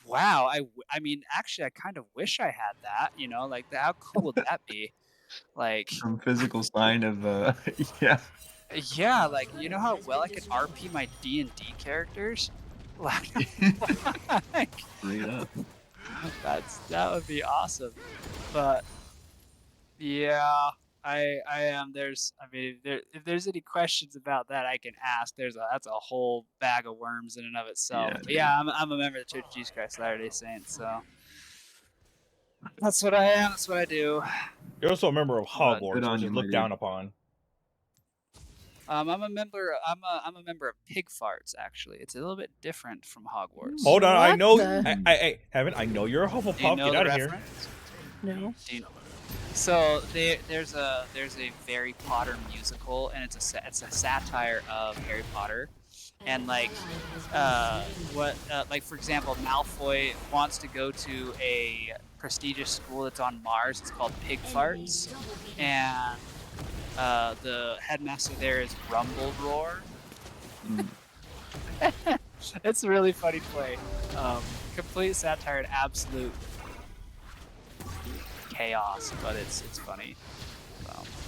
wow, I mean, actually, I kind of wish I had that, like how cool would that be? Like, Some physical sign of yeah. yeah, like you know how well I could RP my D&D characters? Like, Straight up. that would be awesome. But yeah, I am. If there's any questions about that, I can ask. That's a whole bag of worms in and of itself. Yeah, But yeah, I'm a member of the Church of Jesus Christ of Latter-day Saints, so that's what I am. That's what I do. You're also a member of Good Hogwarts, on which you, is my looked dude. down upon. I'm a member. I'm a member of Pig Farts. Actually, it's a little bit different from Hogwarts. Hold on, I What know. the- I Heaven, I know you're a Do you Hufflepuff. know Get the out of here. reference? No. So there's a Harry Potter musical, and it's a satire of Harry Potter, and like like for example, Malfoy wants to go to a prestigious school that's on Mars. It's called Pig Farts, and the headmaster there is Rumbledore. It's a really funny play. Complete satire and absolute chaos, but it's funny.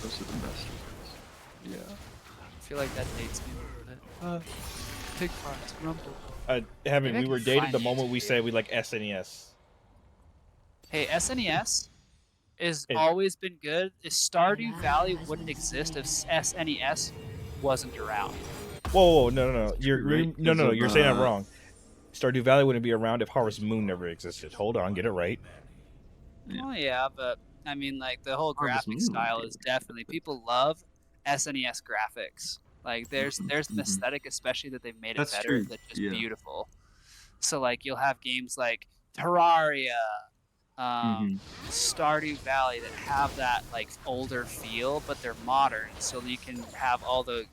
Those are the best. Yeah. I feel like that dates me a little bit. Pig Farts, Rumble. Having Maybe we I were can dated find the it. moment we said we like SNES. Hey, SNES is It- always been good. Stardew Valley wouldn't exist if SNES wasn't around. Whoa, no. You're Right, no, because of, you're saying that wrong. Stardew Valley wouldn't be around if Harvest Moon never existed. Hold on, get it right. Yeah. Oh yeah, but I mean, like the whole Harvest graphic Moon, style okay. is definitely people love SNES graphics. Like there's an Mhm. aesthetic, especially that they've made it That's better, true, that's just yeah. beautiful. So like you'll have games like Terraria, Stardew Valley that have that like older feel, but they're modern, so you can have all the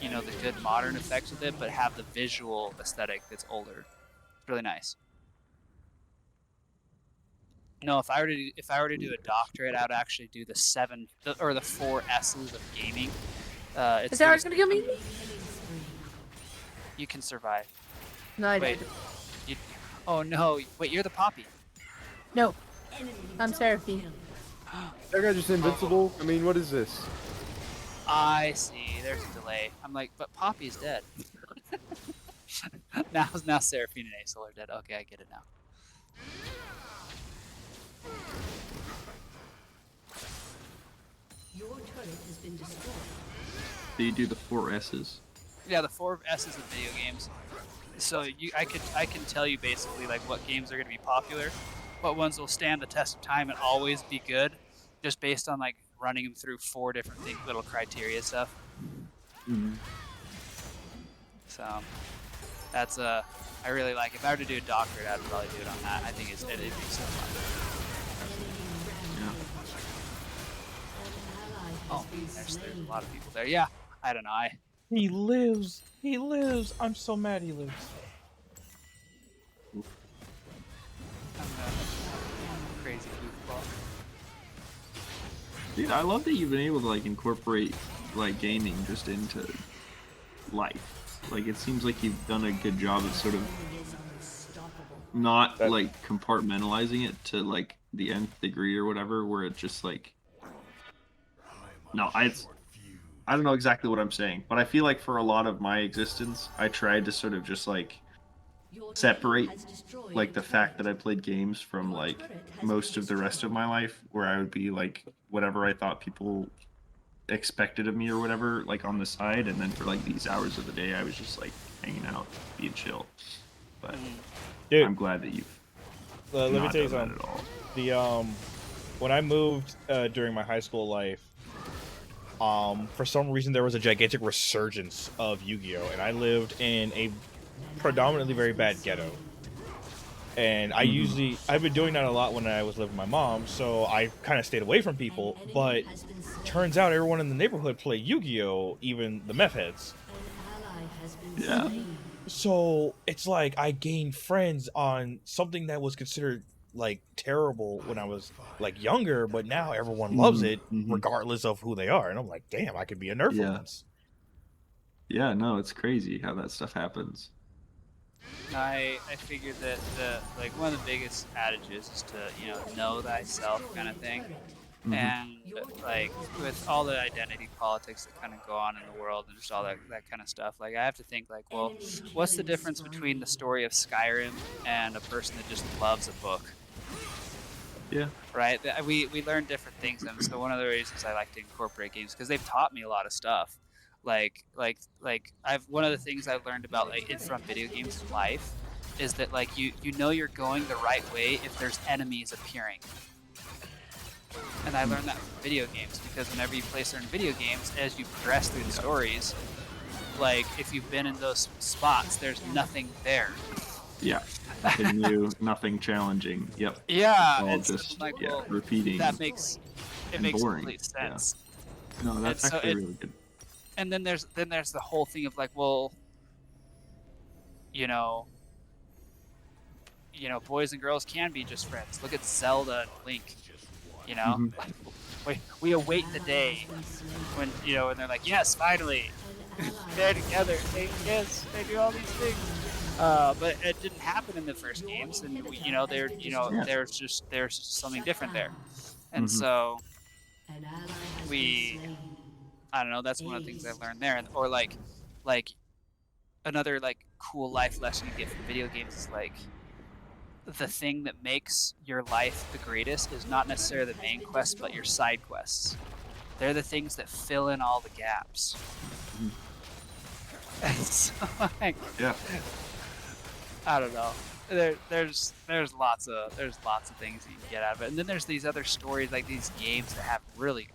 the good modern effects with it, but have the visual aesthetic that's older. It's really nice. No, if I were to do a doctorate, I would actually do the 4 S's of gaming. It's Is that gonna kill me? You can survive. No, I Wait. didn't. Oh no! Wait, you're the Poppy. No, I'm Seraphine. That guy just invincible. I mean, what is this? I see. There's a delay. I'm like, but Poppy's dead. now Seraphine and Aesol are dead. Okay, I get it now. Do you do the 4 S's? Yeah, the 4 S's of video games. So I can tell you basically like what games are going to be popular, what ones will stand the test of time and always be good, just based on like running them through 4 different little criteria stuff. So that's I really like. If I were to do a doctorate, I'd probably do it on that. I think it'd be so fun. Yeah. Oh, there's a lot of people there. Yeah, I don't know. He lives. He lives. I'm so mad he lives. I'm a crazy goofball. Dude, I love that you've been able to like incorporate like gaming just into life. Like it seems like you've done a good job of sort of not like compartmentalizing it to like the nth degree or whatever, where it just like I don't know exactly what I'm saying, but I feel like for a lot of my existence, I tried to sort of just like separate like the fact that I played games from like most of the rest of my life, where I would be like whatever I thought people expected of me or whatever, like on the side, and then for like these hours of the day, I was just like hanging out, being chill. But Dude, I'm glad that you've let me not tell you done that something. at all. The when I moved during my high school life, for some reason there was a gigantic resurgence of Yu-Gi-Oh, and I lived in a predominantly very bad ghetto. And I've been doing that a lot when I was living with my mom, so I kind of stayed away from people, but turns out everyone in the neighborhood played Yu-Gi-Oh, even the meth heads. Yeah. So it's like I gained friends on something that was considered like terrible when I was like younger, but now everyone loves it regardless of who they are. And I'm like, damn, I could be a nerd for once. Yeah, no, it's crazy how that stuff happens. I figured that like one of the biggest adages is to know thyself kind of thing. And like with all the identity politics that kind of go on in the world and just all that kind of stuff, like I have to think like, well, what's the difference between the story of Skyrim and a person that just loves a book? Yeah. Right. We learn different things, and so one of the reasons I like to incorporate games because they've taught me a lot of stuff. Like one of the things I've learned about like from video games in life is that like you know you're going the right way if there's enemies appearing. And I learned that from video games because whenever you play certain video games, as you progress through the stories, like if you've been in those spots, there's nothing there. Yeah. Nothing new, nothing challenging. Yep. Yeah. All And just so, like, well, repeating. That makes it and makes boring. complete Yeah. sense. No, that's so actually really good. And then there's the whole thing of like, well, you know, boys and girls can be just friends. Look at Zelda and Link. You know, we await the day when and they're like, yes, finally, they're together. They kiss. They do all these things. But it didn't happen in the first games, and there's just something different there, and so I don't know. That's one of the things I learned there, or like another like cool life lesson you get from video games is like the thing that makes your life the greatest is not necessarily the main quest, but your side quests. They're the things that fill in all the gaps. And so, like, Yeah. I don't know. There's lots of things you can get out of it, and then there's these other stories, like these games that have really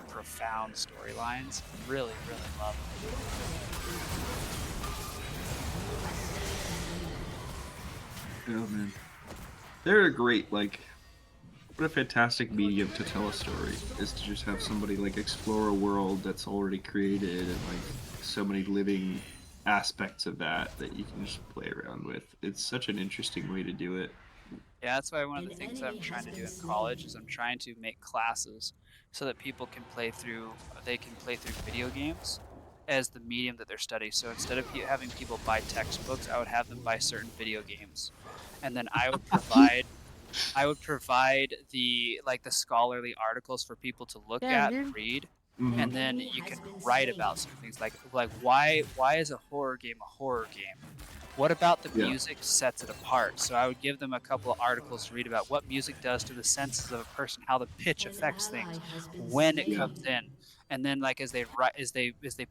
profound storylines. Really love them. Oh man, they're a great like. What a fantastic medium to tell a story is to just have somebody like explore a world that's already created and like so many living aspects of that you can just play around with. It's such an interesting way to do it. Yeah, that's why one of the things I'm trying to do in college is I'm trying to make classes so that people can play through video games as the medium that they're studying. So instead of having people buy textbooks, I would have them buy certain video games, and then I would provide the scholarly articles for people to look at and read, and then you can write about certain things like why is a horror game a horror game? What about the music sets it apart? So I would give them a couple of articles to read about what music does to the senses of a person, how the pitch affects things when it comes in. And then like as they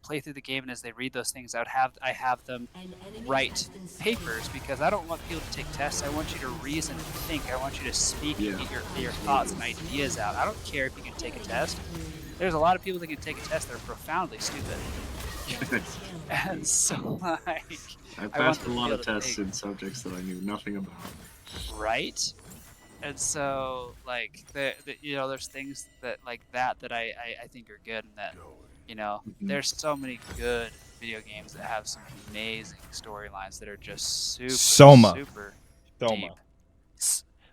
play through the game and as they read those things, I have them write papers, because I don't want people to take tests. I want you to reason and think. I want you to speak and get your thoughts and ideas out. I don't care if you can take a test. There's a lot of people that can take a test that are profoundly stupid. And so like I passed a lot of tests in subjects that I knew nothing about. Right? And so like there's things that like that I think are good, and that there's so many good video games that have some amazing storylines that are just super deep.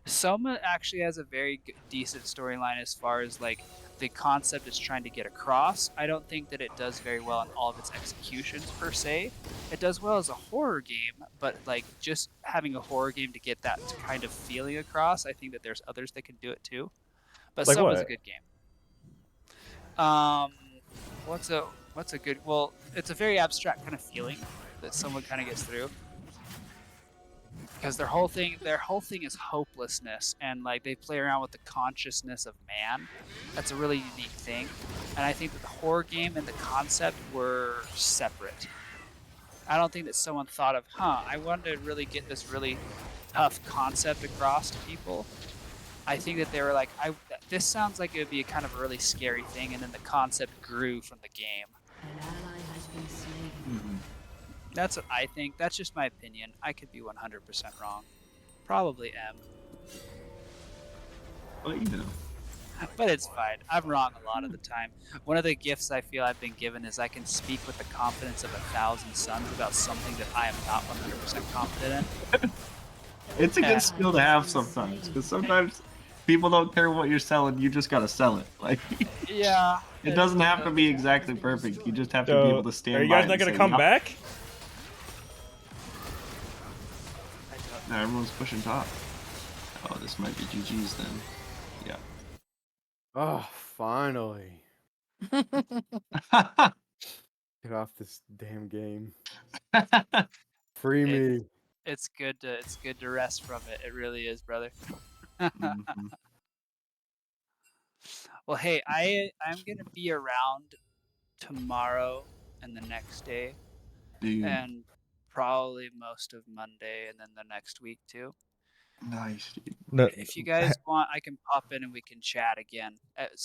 Soma actually has a very decent storyline as far as like the concept it's trying to get across. I don't think that it does very well in all of its executions per se. It does well as a horror game, but like just having a horror game to get that kind of feeling across, I think that there's others that can do it too. But like Soma's a good game. What's a good? Well, it's a very abstract kind of feeling that someone kind of gets through. Because their whole thing is hopelessness, and like they play around with the consciousness of man. That's a really unique thing, and I think that the horror game and the concept were separate. I don't think that someone thought of, I want to really get this really tough concept across to people. I think that they were like, this sounds like it would be a kind of a really scary thing, and then the concept grew from the game. That's what I think. That's just my opinion. I could be 100% wrong. Probably am. Well, But it's fine. I'm wrong a lot of the time. One of the gifts I feel I've been given is I can speak with the confidence of 1,000 suns about something that I am not 100% confident in. It's a good skill to have sometimes, because sometimes people don't care what you're selling. You just gotta sell it. Like, yeah. It doesn't have to be exactly perfect. You just have to be able to stand by. Are you guys not gonna come back? No, everyone's pushing top. Oh, this might be GG's then. Yeah. Oh, finally. Get off this damn game. Free me. It's good to rest from it. It really is, brother. Well, hey, I'm gonna be around tomorrow and the next day, and probably most of Monday, and then the next week too. Nice. No, if you guys want, I can pop in and we can chat again.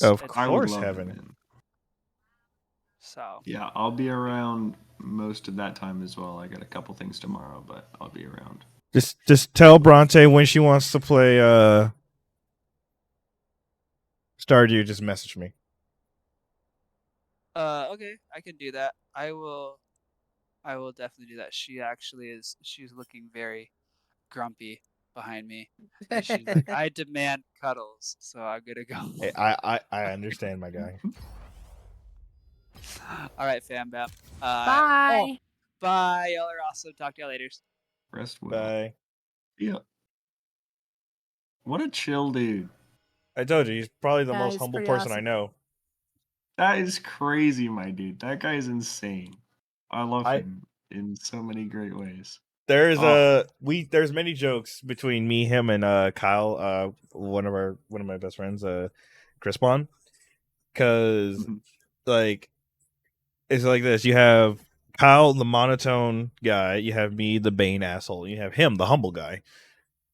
Of course, Heaven. So yeah, I'll be around most of that time as well. I got a couple things tomorrow, but I'll be around. Just tell Bronte when she wants to play. Stardew, just message me. Okay, I can do that. I will definitely do that. She actually is. She's looking very grumpy behind me. And she's like, I demand cuddles, so I'm gonna go. Hey, I understand, my guy. All right, fam bam. Bye. Bye. Y'all are awesome. Talk to y'all later. Rest well. Bye. Yeah. What a chill dude. I told you, he's probably the Yeah, most he's humble pretty person I awesome. know. That is crazy, my dude. That guy is insane. I love I- him in so many great ways. There's Oh. there's many jokes between me, him, and Kyle, one of my best friends, Crispon, because Mhm. like it's like this: you have Kyle, the monotone guy, you have me, the Bane asshole, and you have him, the humble guy.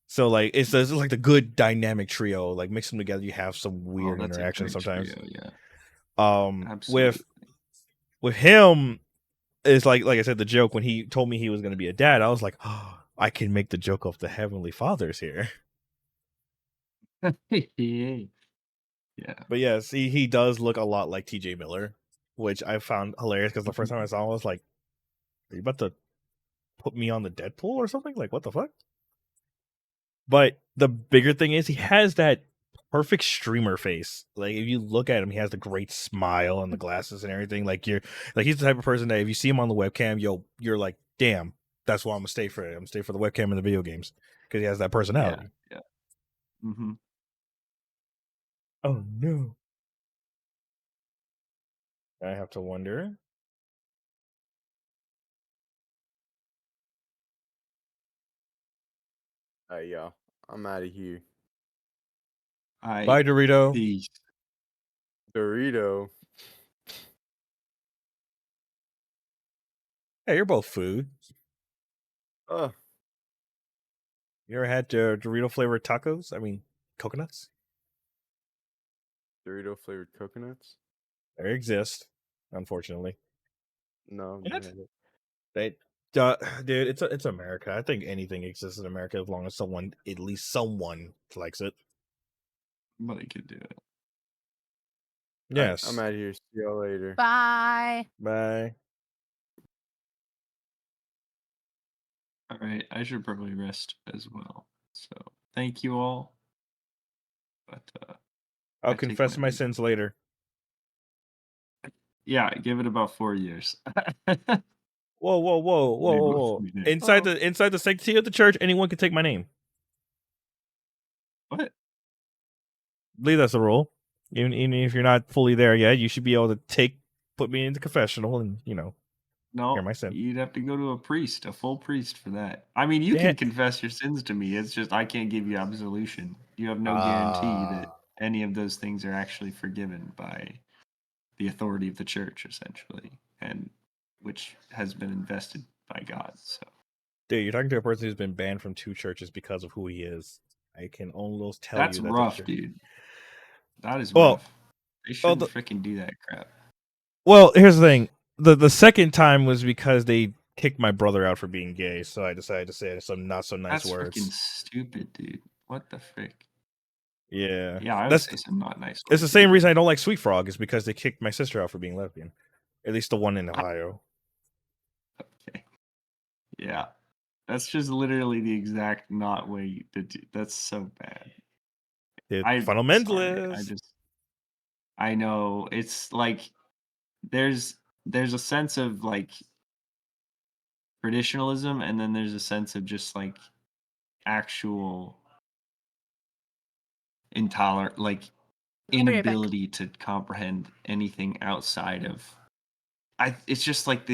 So like it's like the good dynamic trio. Like mix them together, you have some weird that's a interactions great sometimes. trio, yeah. With Absolutely. him, it's like I said, the joke when he told me he was going to be a dad, I was like, oh, I can make the joke of the Heavenly Fathers here. Yeah. But yes, he does look a lot like TJ Miller, which I found hilarious because the first time I saw him, I was like, are you about to put me on the Deadpool or something? Like, what the fuck? But the bigger thing is he has that perfect streamer face. Like if you look at him, he has the great smile and the glasses and everything. Like he's the type of person that if you see him on the webcam, you're like, damn, that's why I'm gonna stay for it. I'm gonna stay for the webcam in the video games because he has that personality. Yeah. Mm-hmm. Oh no. I have to wonder. Yeah, I'm out of here. Bye, Dorito. Peace. Dorito. Hey, you're both food. Oh, You ever had Dorito flavored tacos? I mean, coconuts? Dorito flavored coconuts? They exist, unfortunately. No, I've What? never had it. They, dude, it's America. I think anything exists in America as long as at least someone likes it. Somebody could do it. Alright, Yes. I'm out of here. See y'all later. Bye. Bye. All right, I should probably rest as well. So thank you all. But I'll I take confess my leave. sins later. Yeah, give it about 4 years. Whoa. Yeah. Inside the sanctity of the church, anyone can take my name. What? I believe that's the rule. Even if you're not fully there yet, you should be able to put me into confessional and No, hear my sin. you'd have to go to a full priest for that. I mean, you can confess your sins to me. It's just I can't give you absolution. You have no guarantee that any of those things are actually forgiven by the authority of the church, essentially, and which has been invested by God. So, Dude, you're talking to a person who's been banned from 2 churches because of who he is. I can almost tell that's you that rough, dude. That is Well, rough. They shouldn't freaking do that crap. Well, here's the thing. The second time was because they kicked my brother out for being gay, so I decided to say some not so nice That's words. freaking stupid, dude. What the frick? Yeah. Yeah, I would say some not nice words. It's the same reason I don't like Sweet Frog is because they kicked my sister out for being lesbian. At least the one in Ohio. Okay. Yeah. That's just literally the exact not way to do. That's so bad. Fundamentalist. I know. It's like there's a sense of like traditionalism, and then there's a sense of just like actual inability to comprehend anything outside of it's just like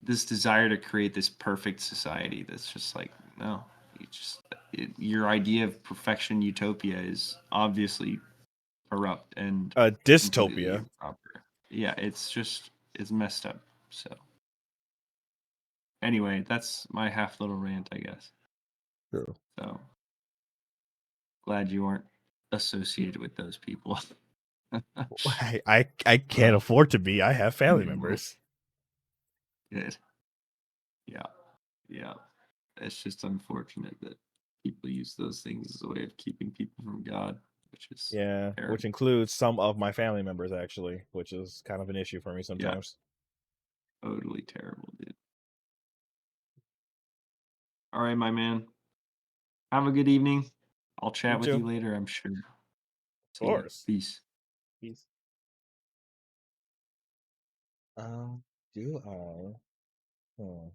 this desire to create this perfect society that's just like no, your idea of perfection utopia is obviously corrupt and dystopia. improper. Yeah, it's messed up. So anyway, that's my half little rant, I guess. True. So glad you aren't associated with those people. I can't afford to be. I have family members. Good. Yeah. It's just unfortunate that people use those things as a way of keeping people from God. which is Yeah, terrible. which includes some of my family members actually, which is kind of an issue for me sometimes. Totally terrible, dude. All right, my man. Have a good evening. I'll chat You with too. you later, I'm sure. Of See ya. course. Peace. Peace. Do I? Hmm.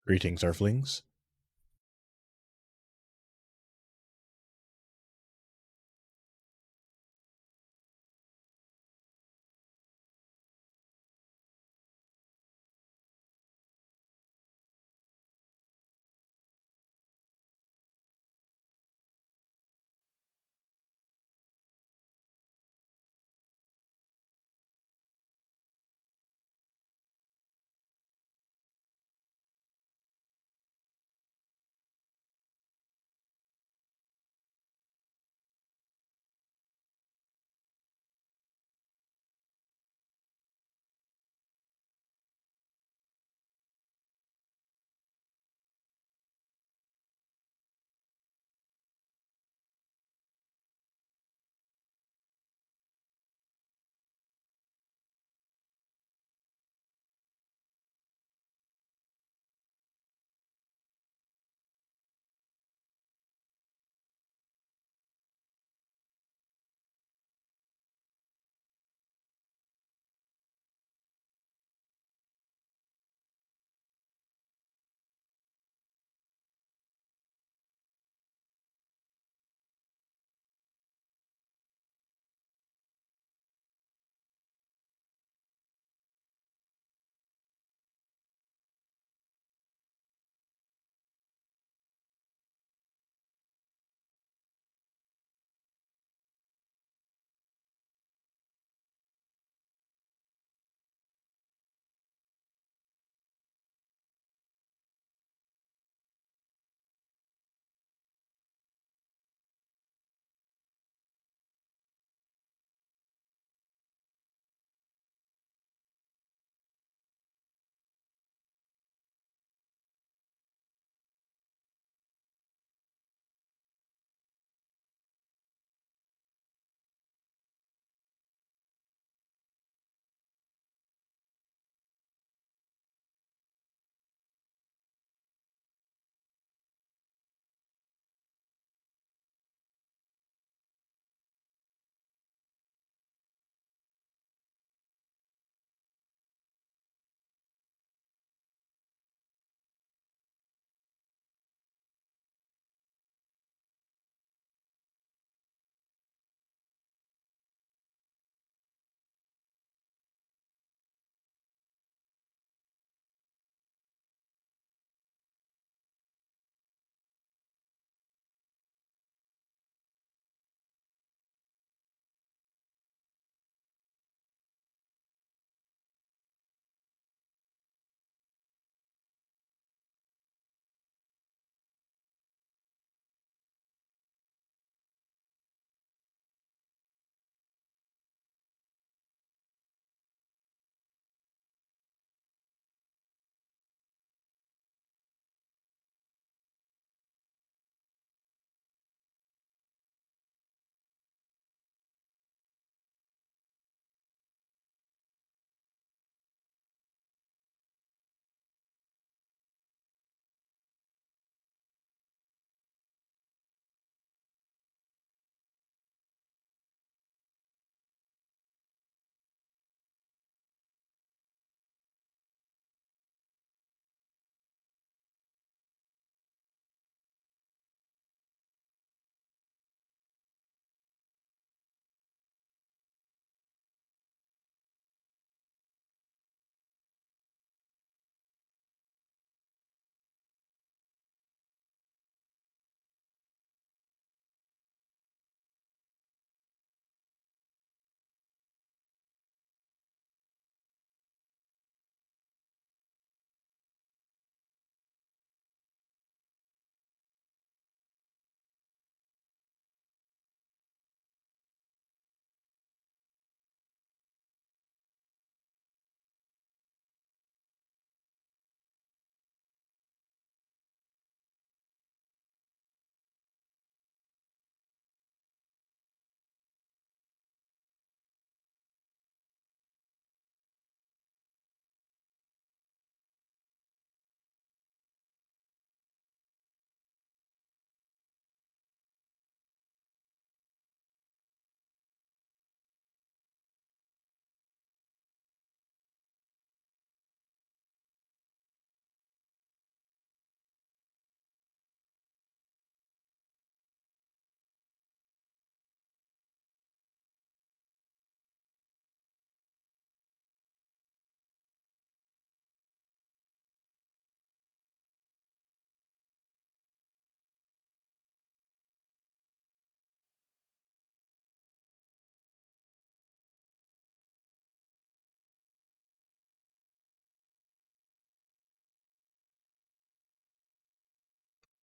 Greetings, Earthlings.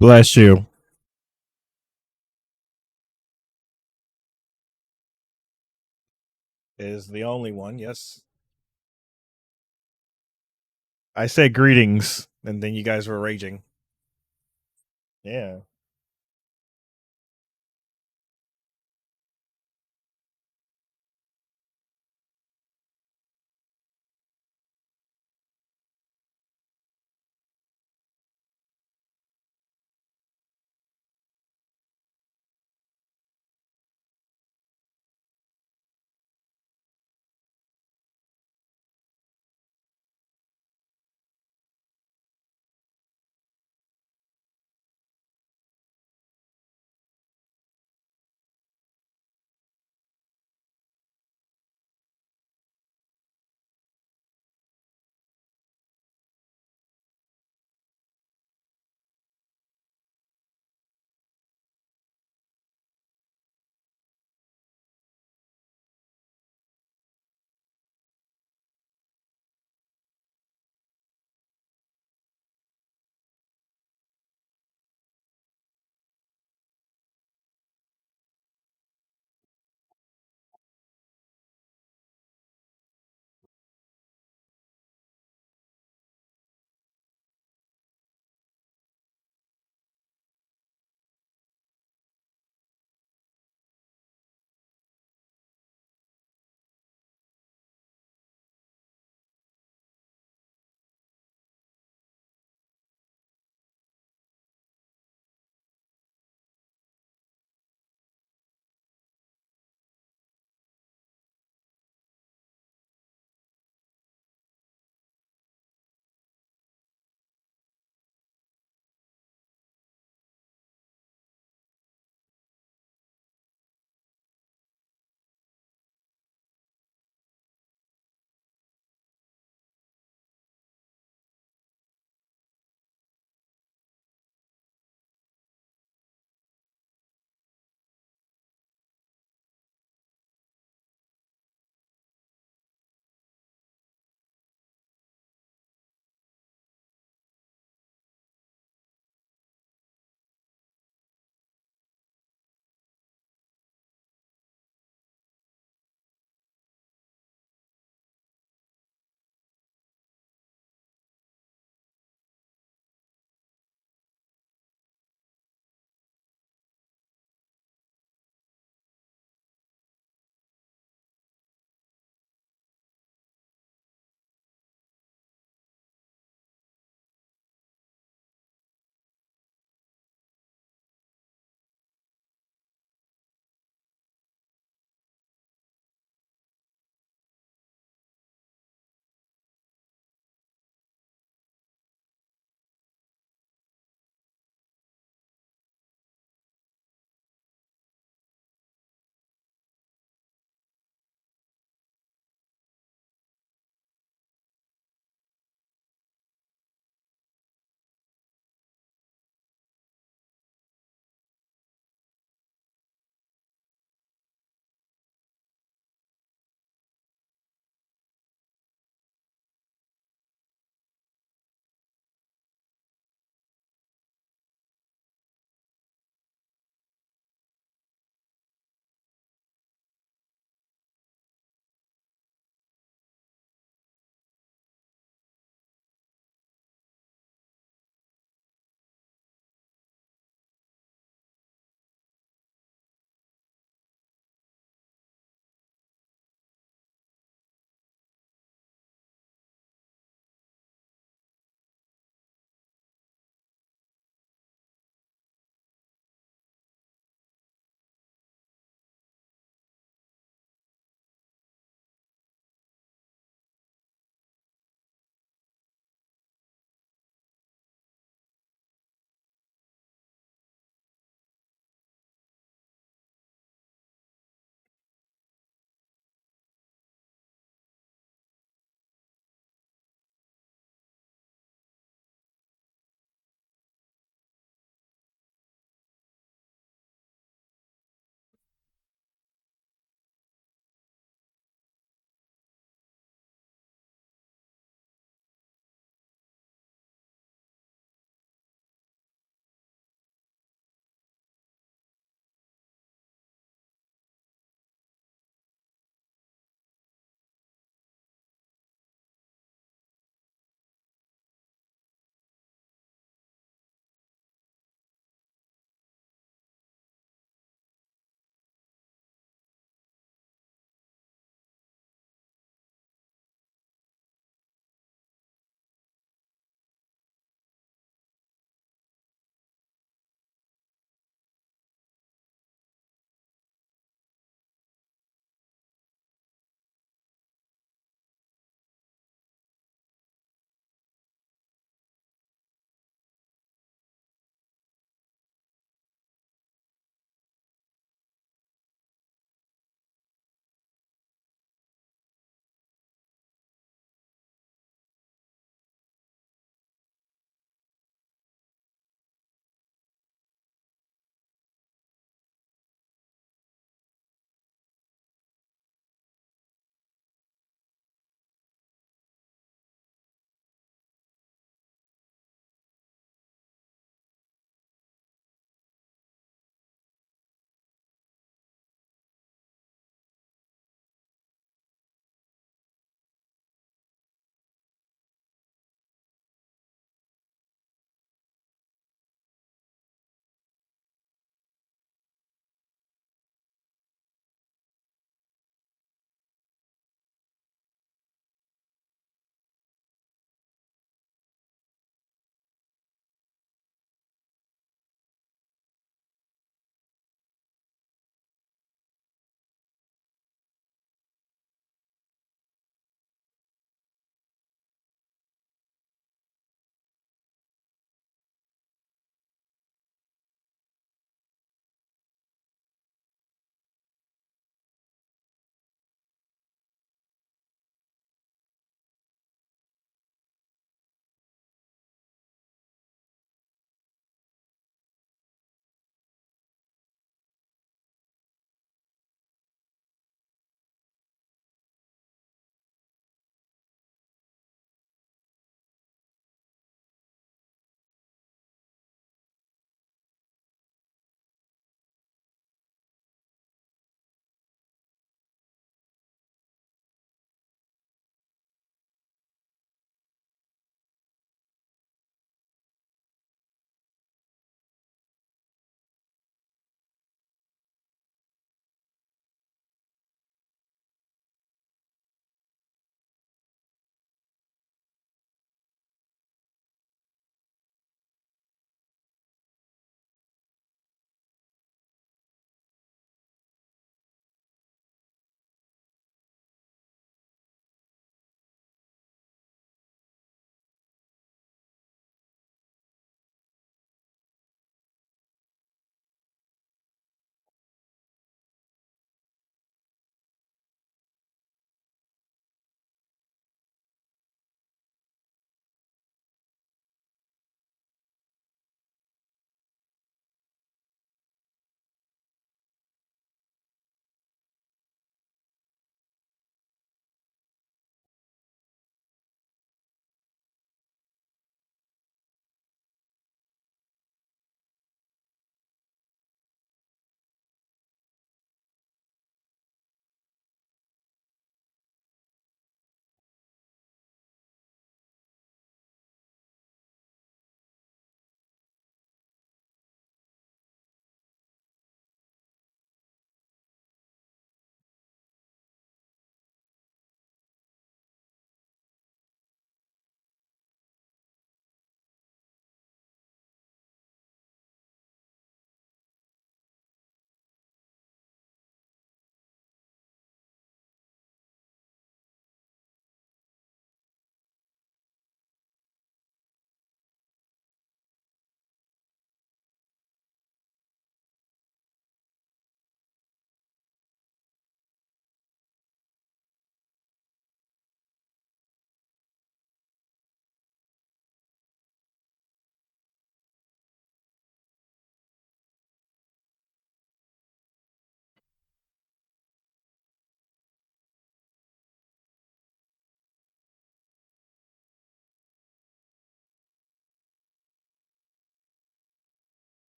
Bless you. Is the only one, yes. I said greetings, and then you guys were raging. Yeah.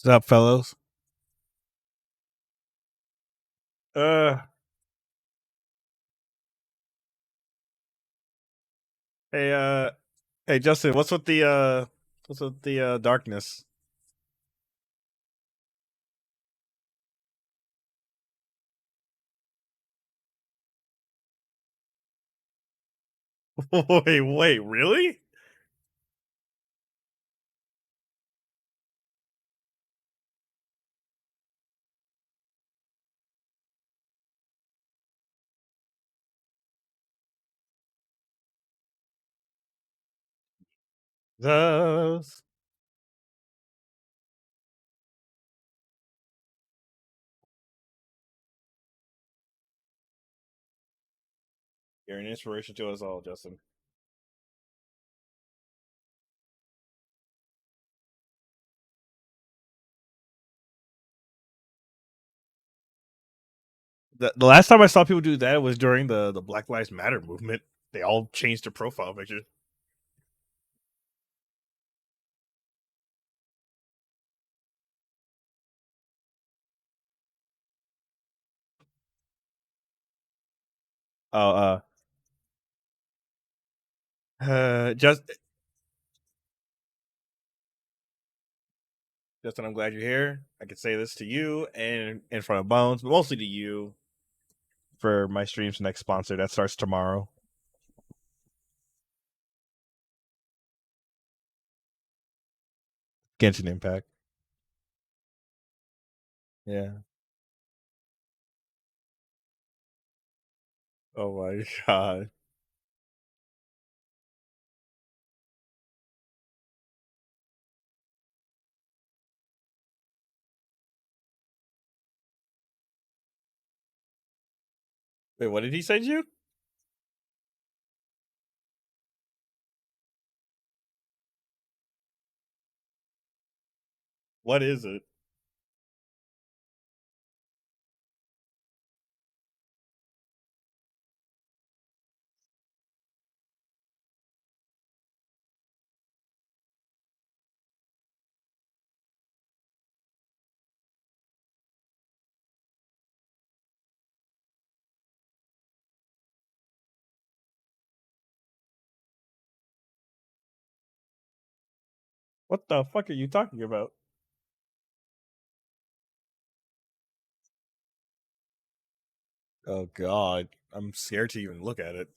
What's up, fellows? Uh, hey, hey, Justin, what's with the darkness? Wait, really? Those. You're an inspiration to us all, Justin. The last time I saw people do that was during the Black Lives Matter movement. They all changed their profile picture. Oh, just Justin, I'm glad you're here. I can say this to you and in front of Bones, but mostly to you for my stream's next sponsor that starts tomorrow. Genshin Impact. Yeah. Oh my god. Wait, what did he send you? What is it? What the fuck are you talking about? Oh god. I'm scared to even look at it.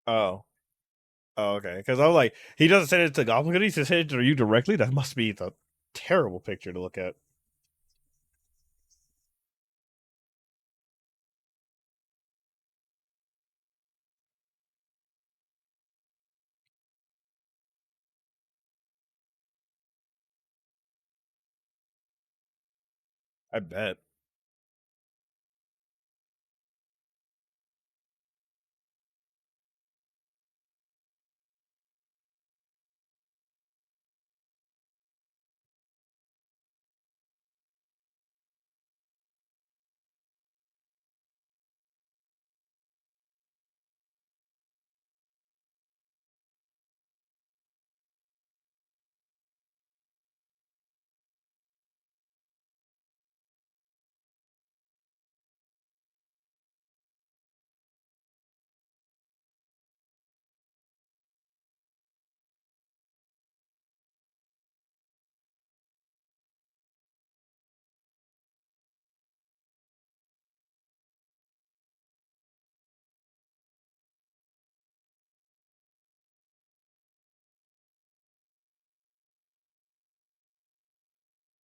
Oh. Oh, okay. Because I was like, he doesn't send it to Goblin, he just send it to you directly? That must be the terrible picture to look at. I bet.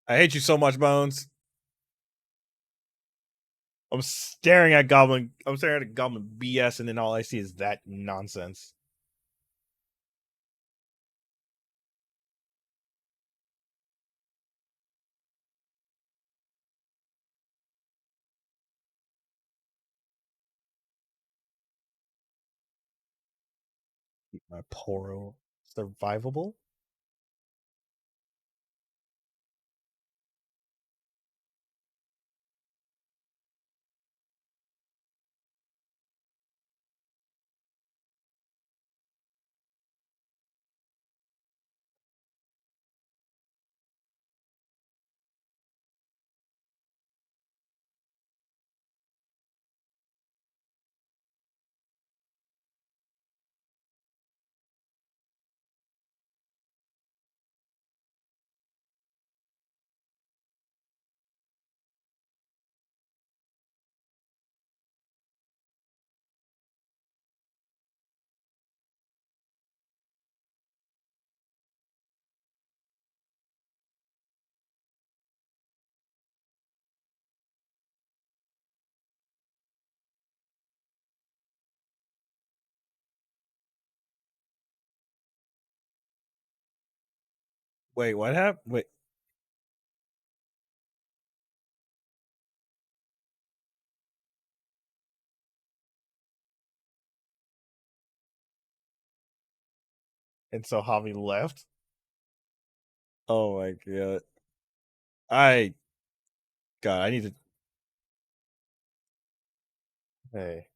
I hate you so much, Bones. I'm staring at Goblin. I'm staring at Goblin BS, and then all I see is that nonsense. My Poro survivable. Wait, what happened? Wait. And so Javi left. Oh my god. I need to. Hey.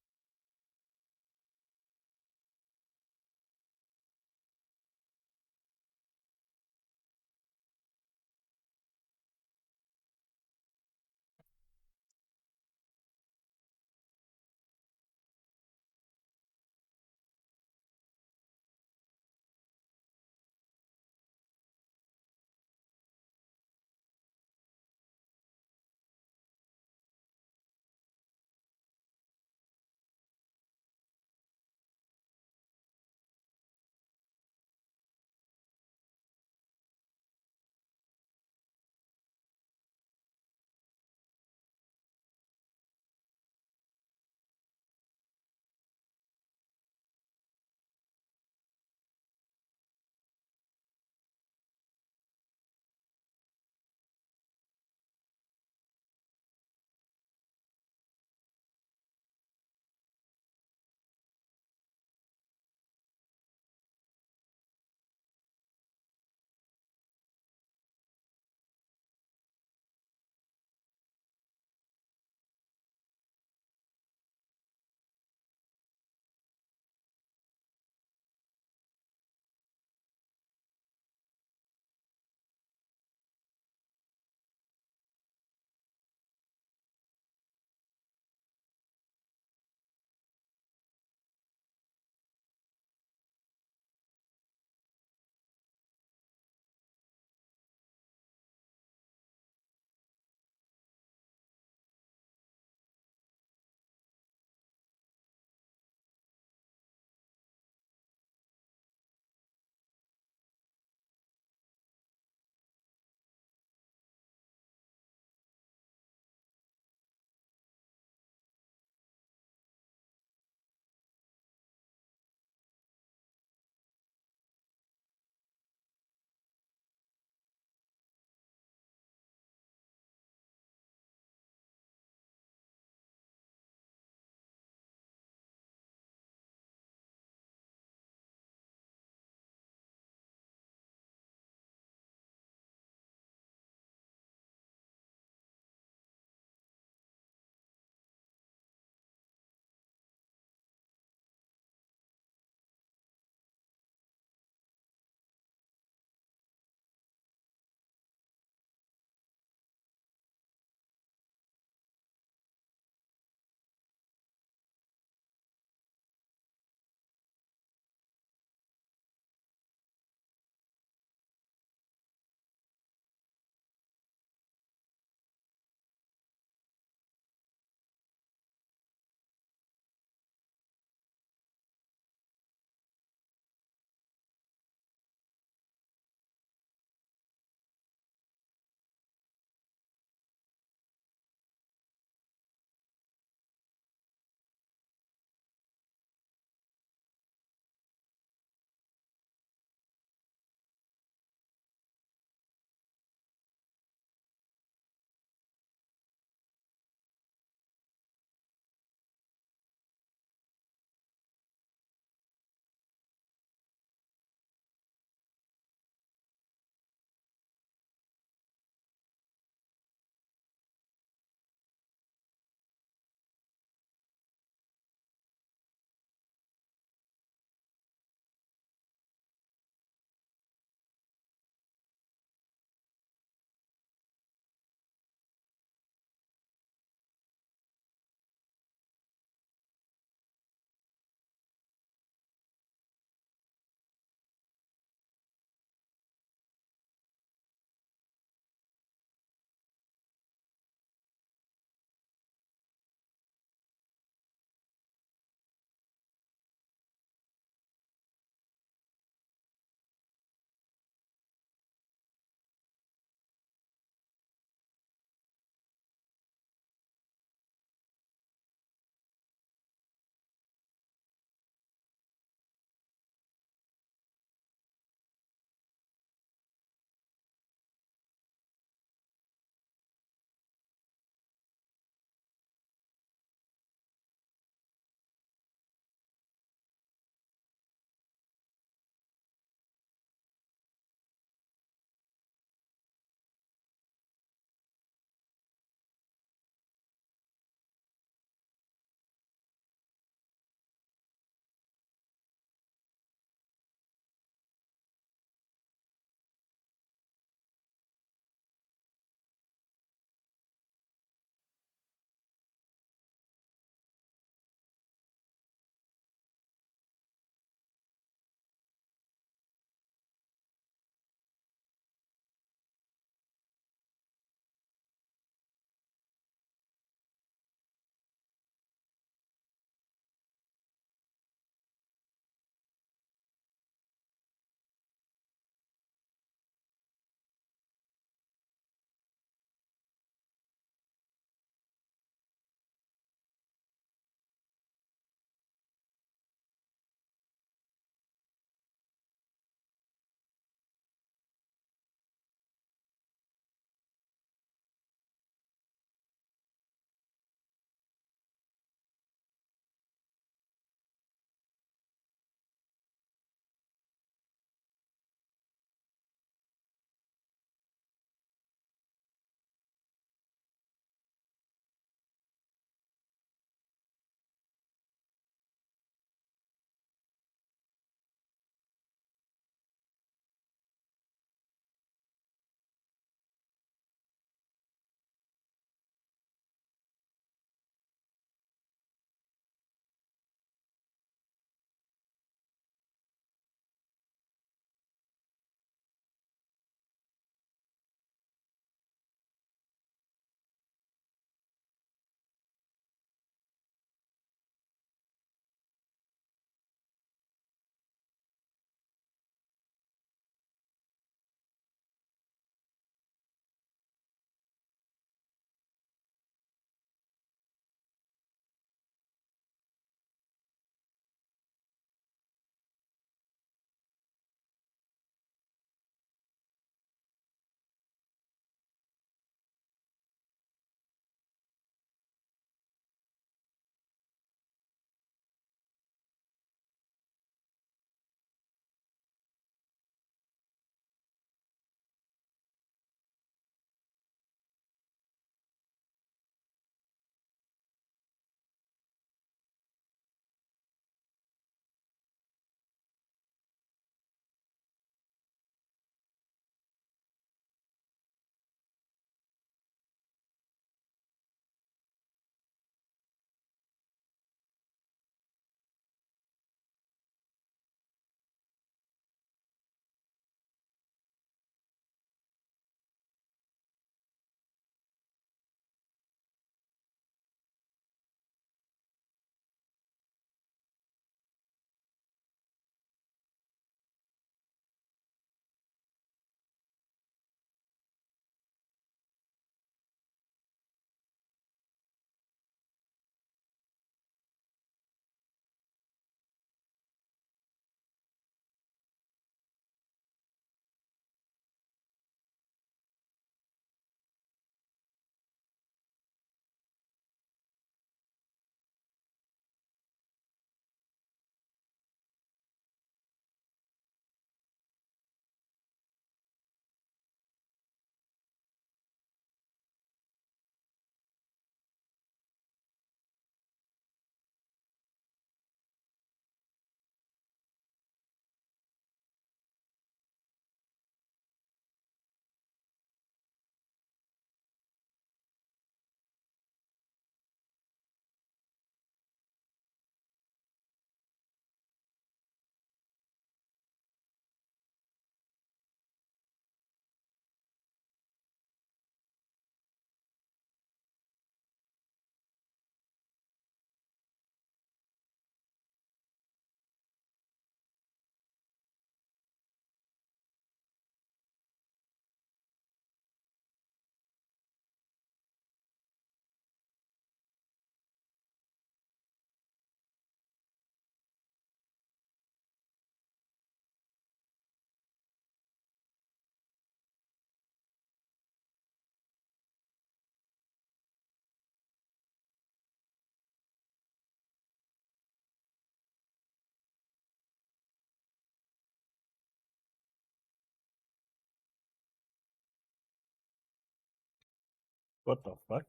What the fuck?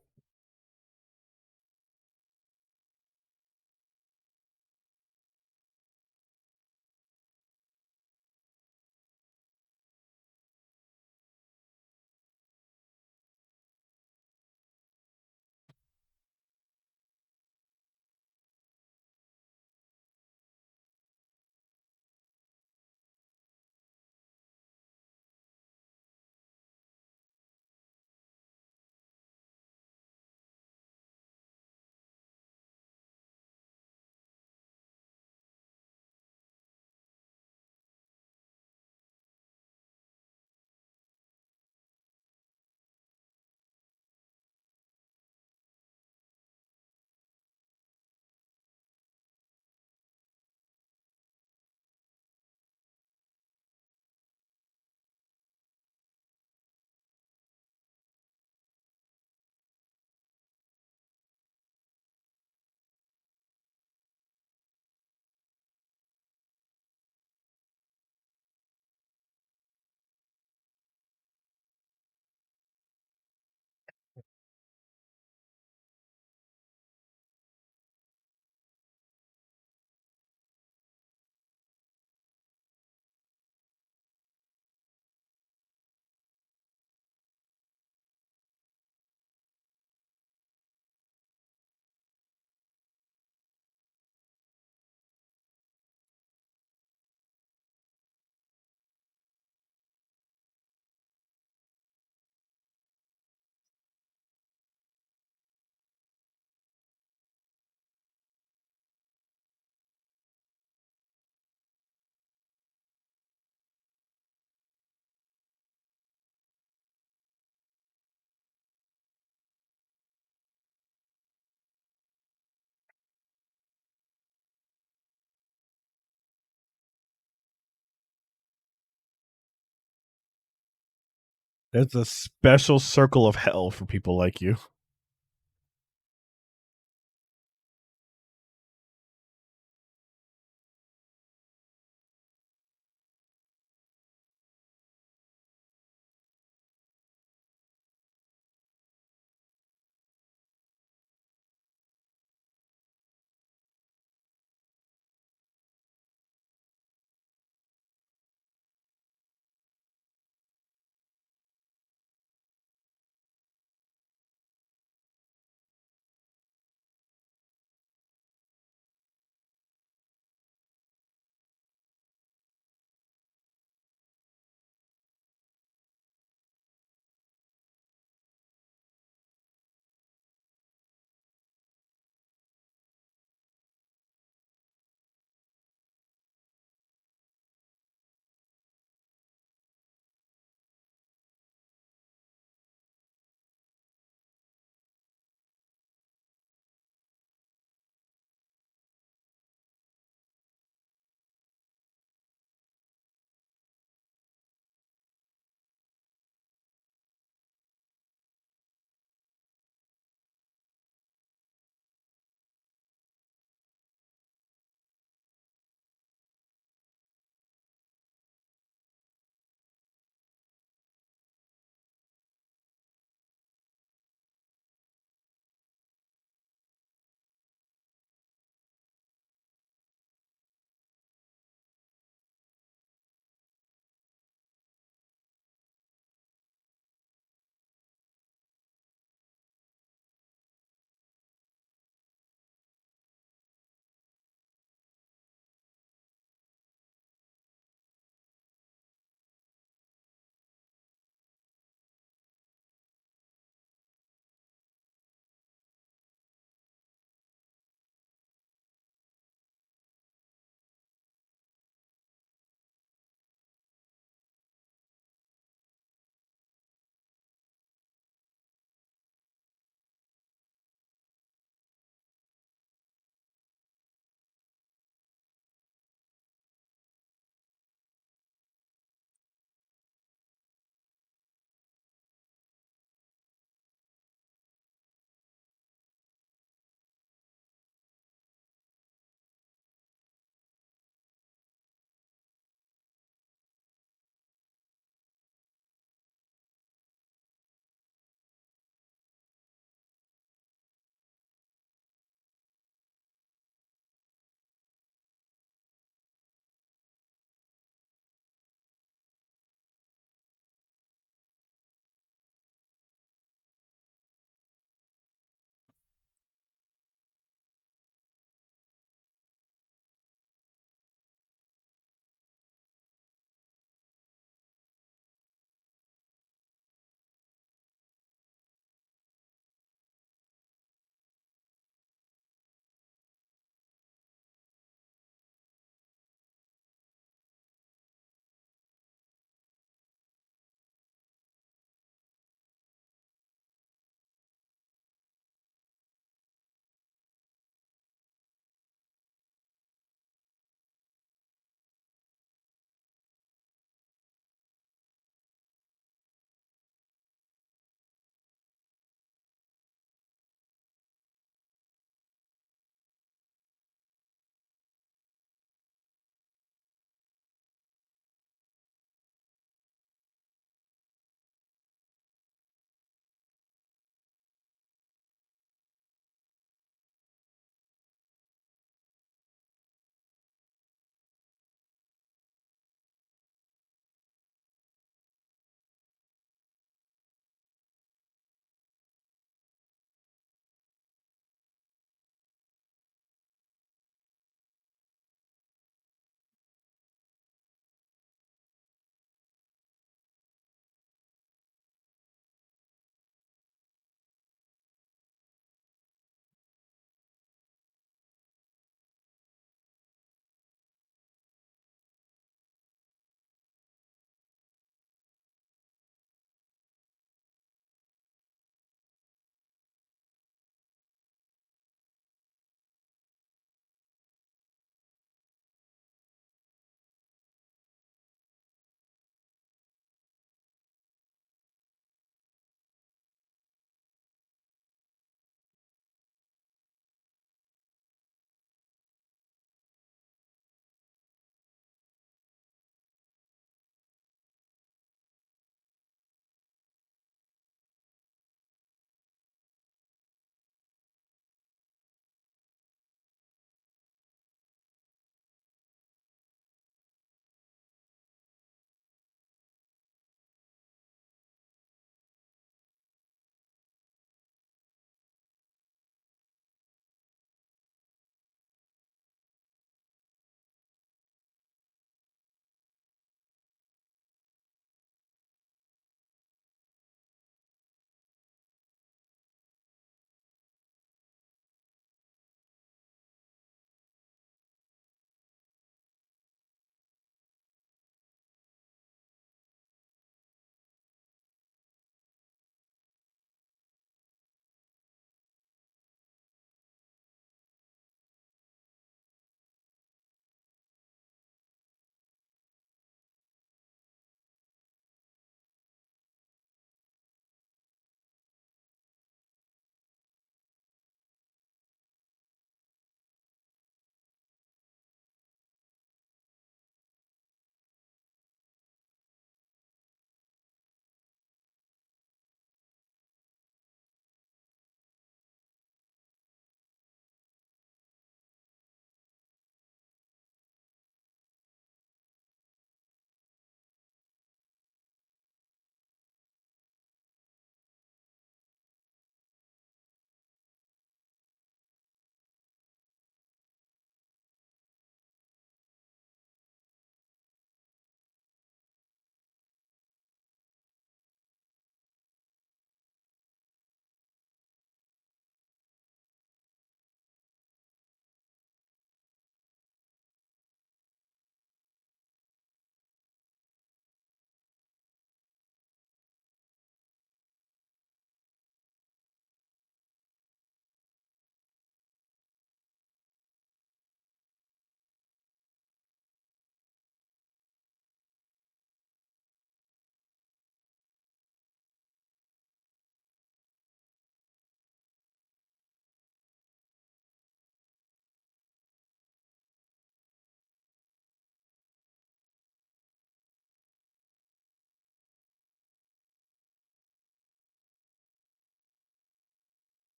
There's a special circle of hell for people like you.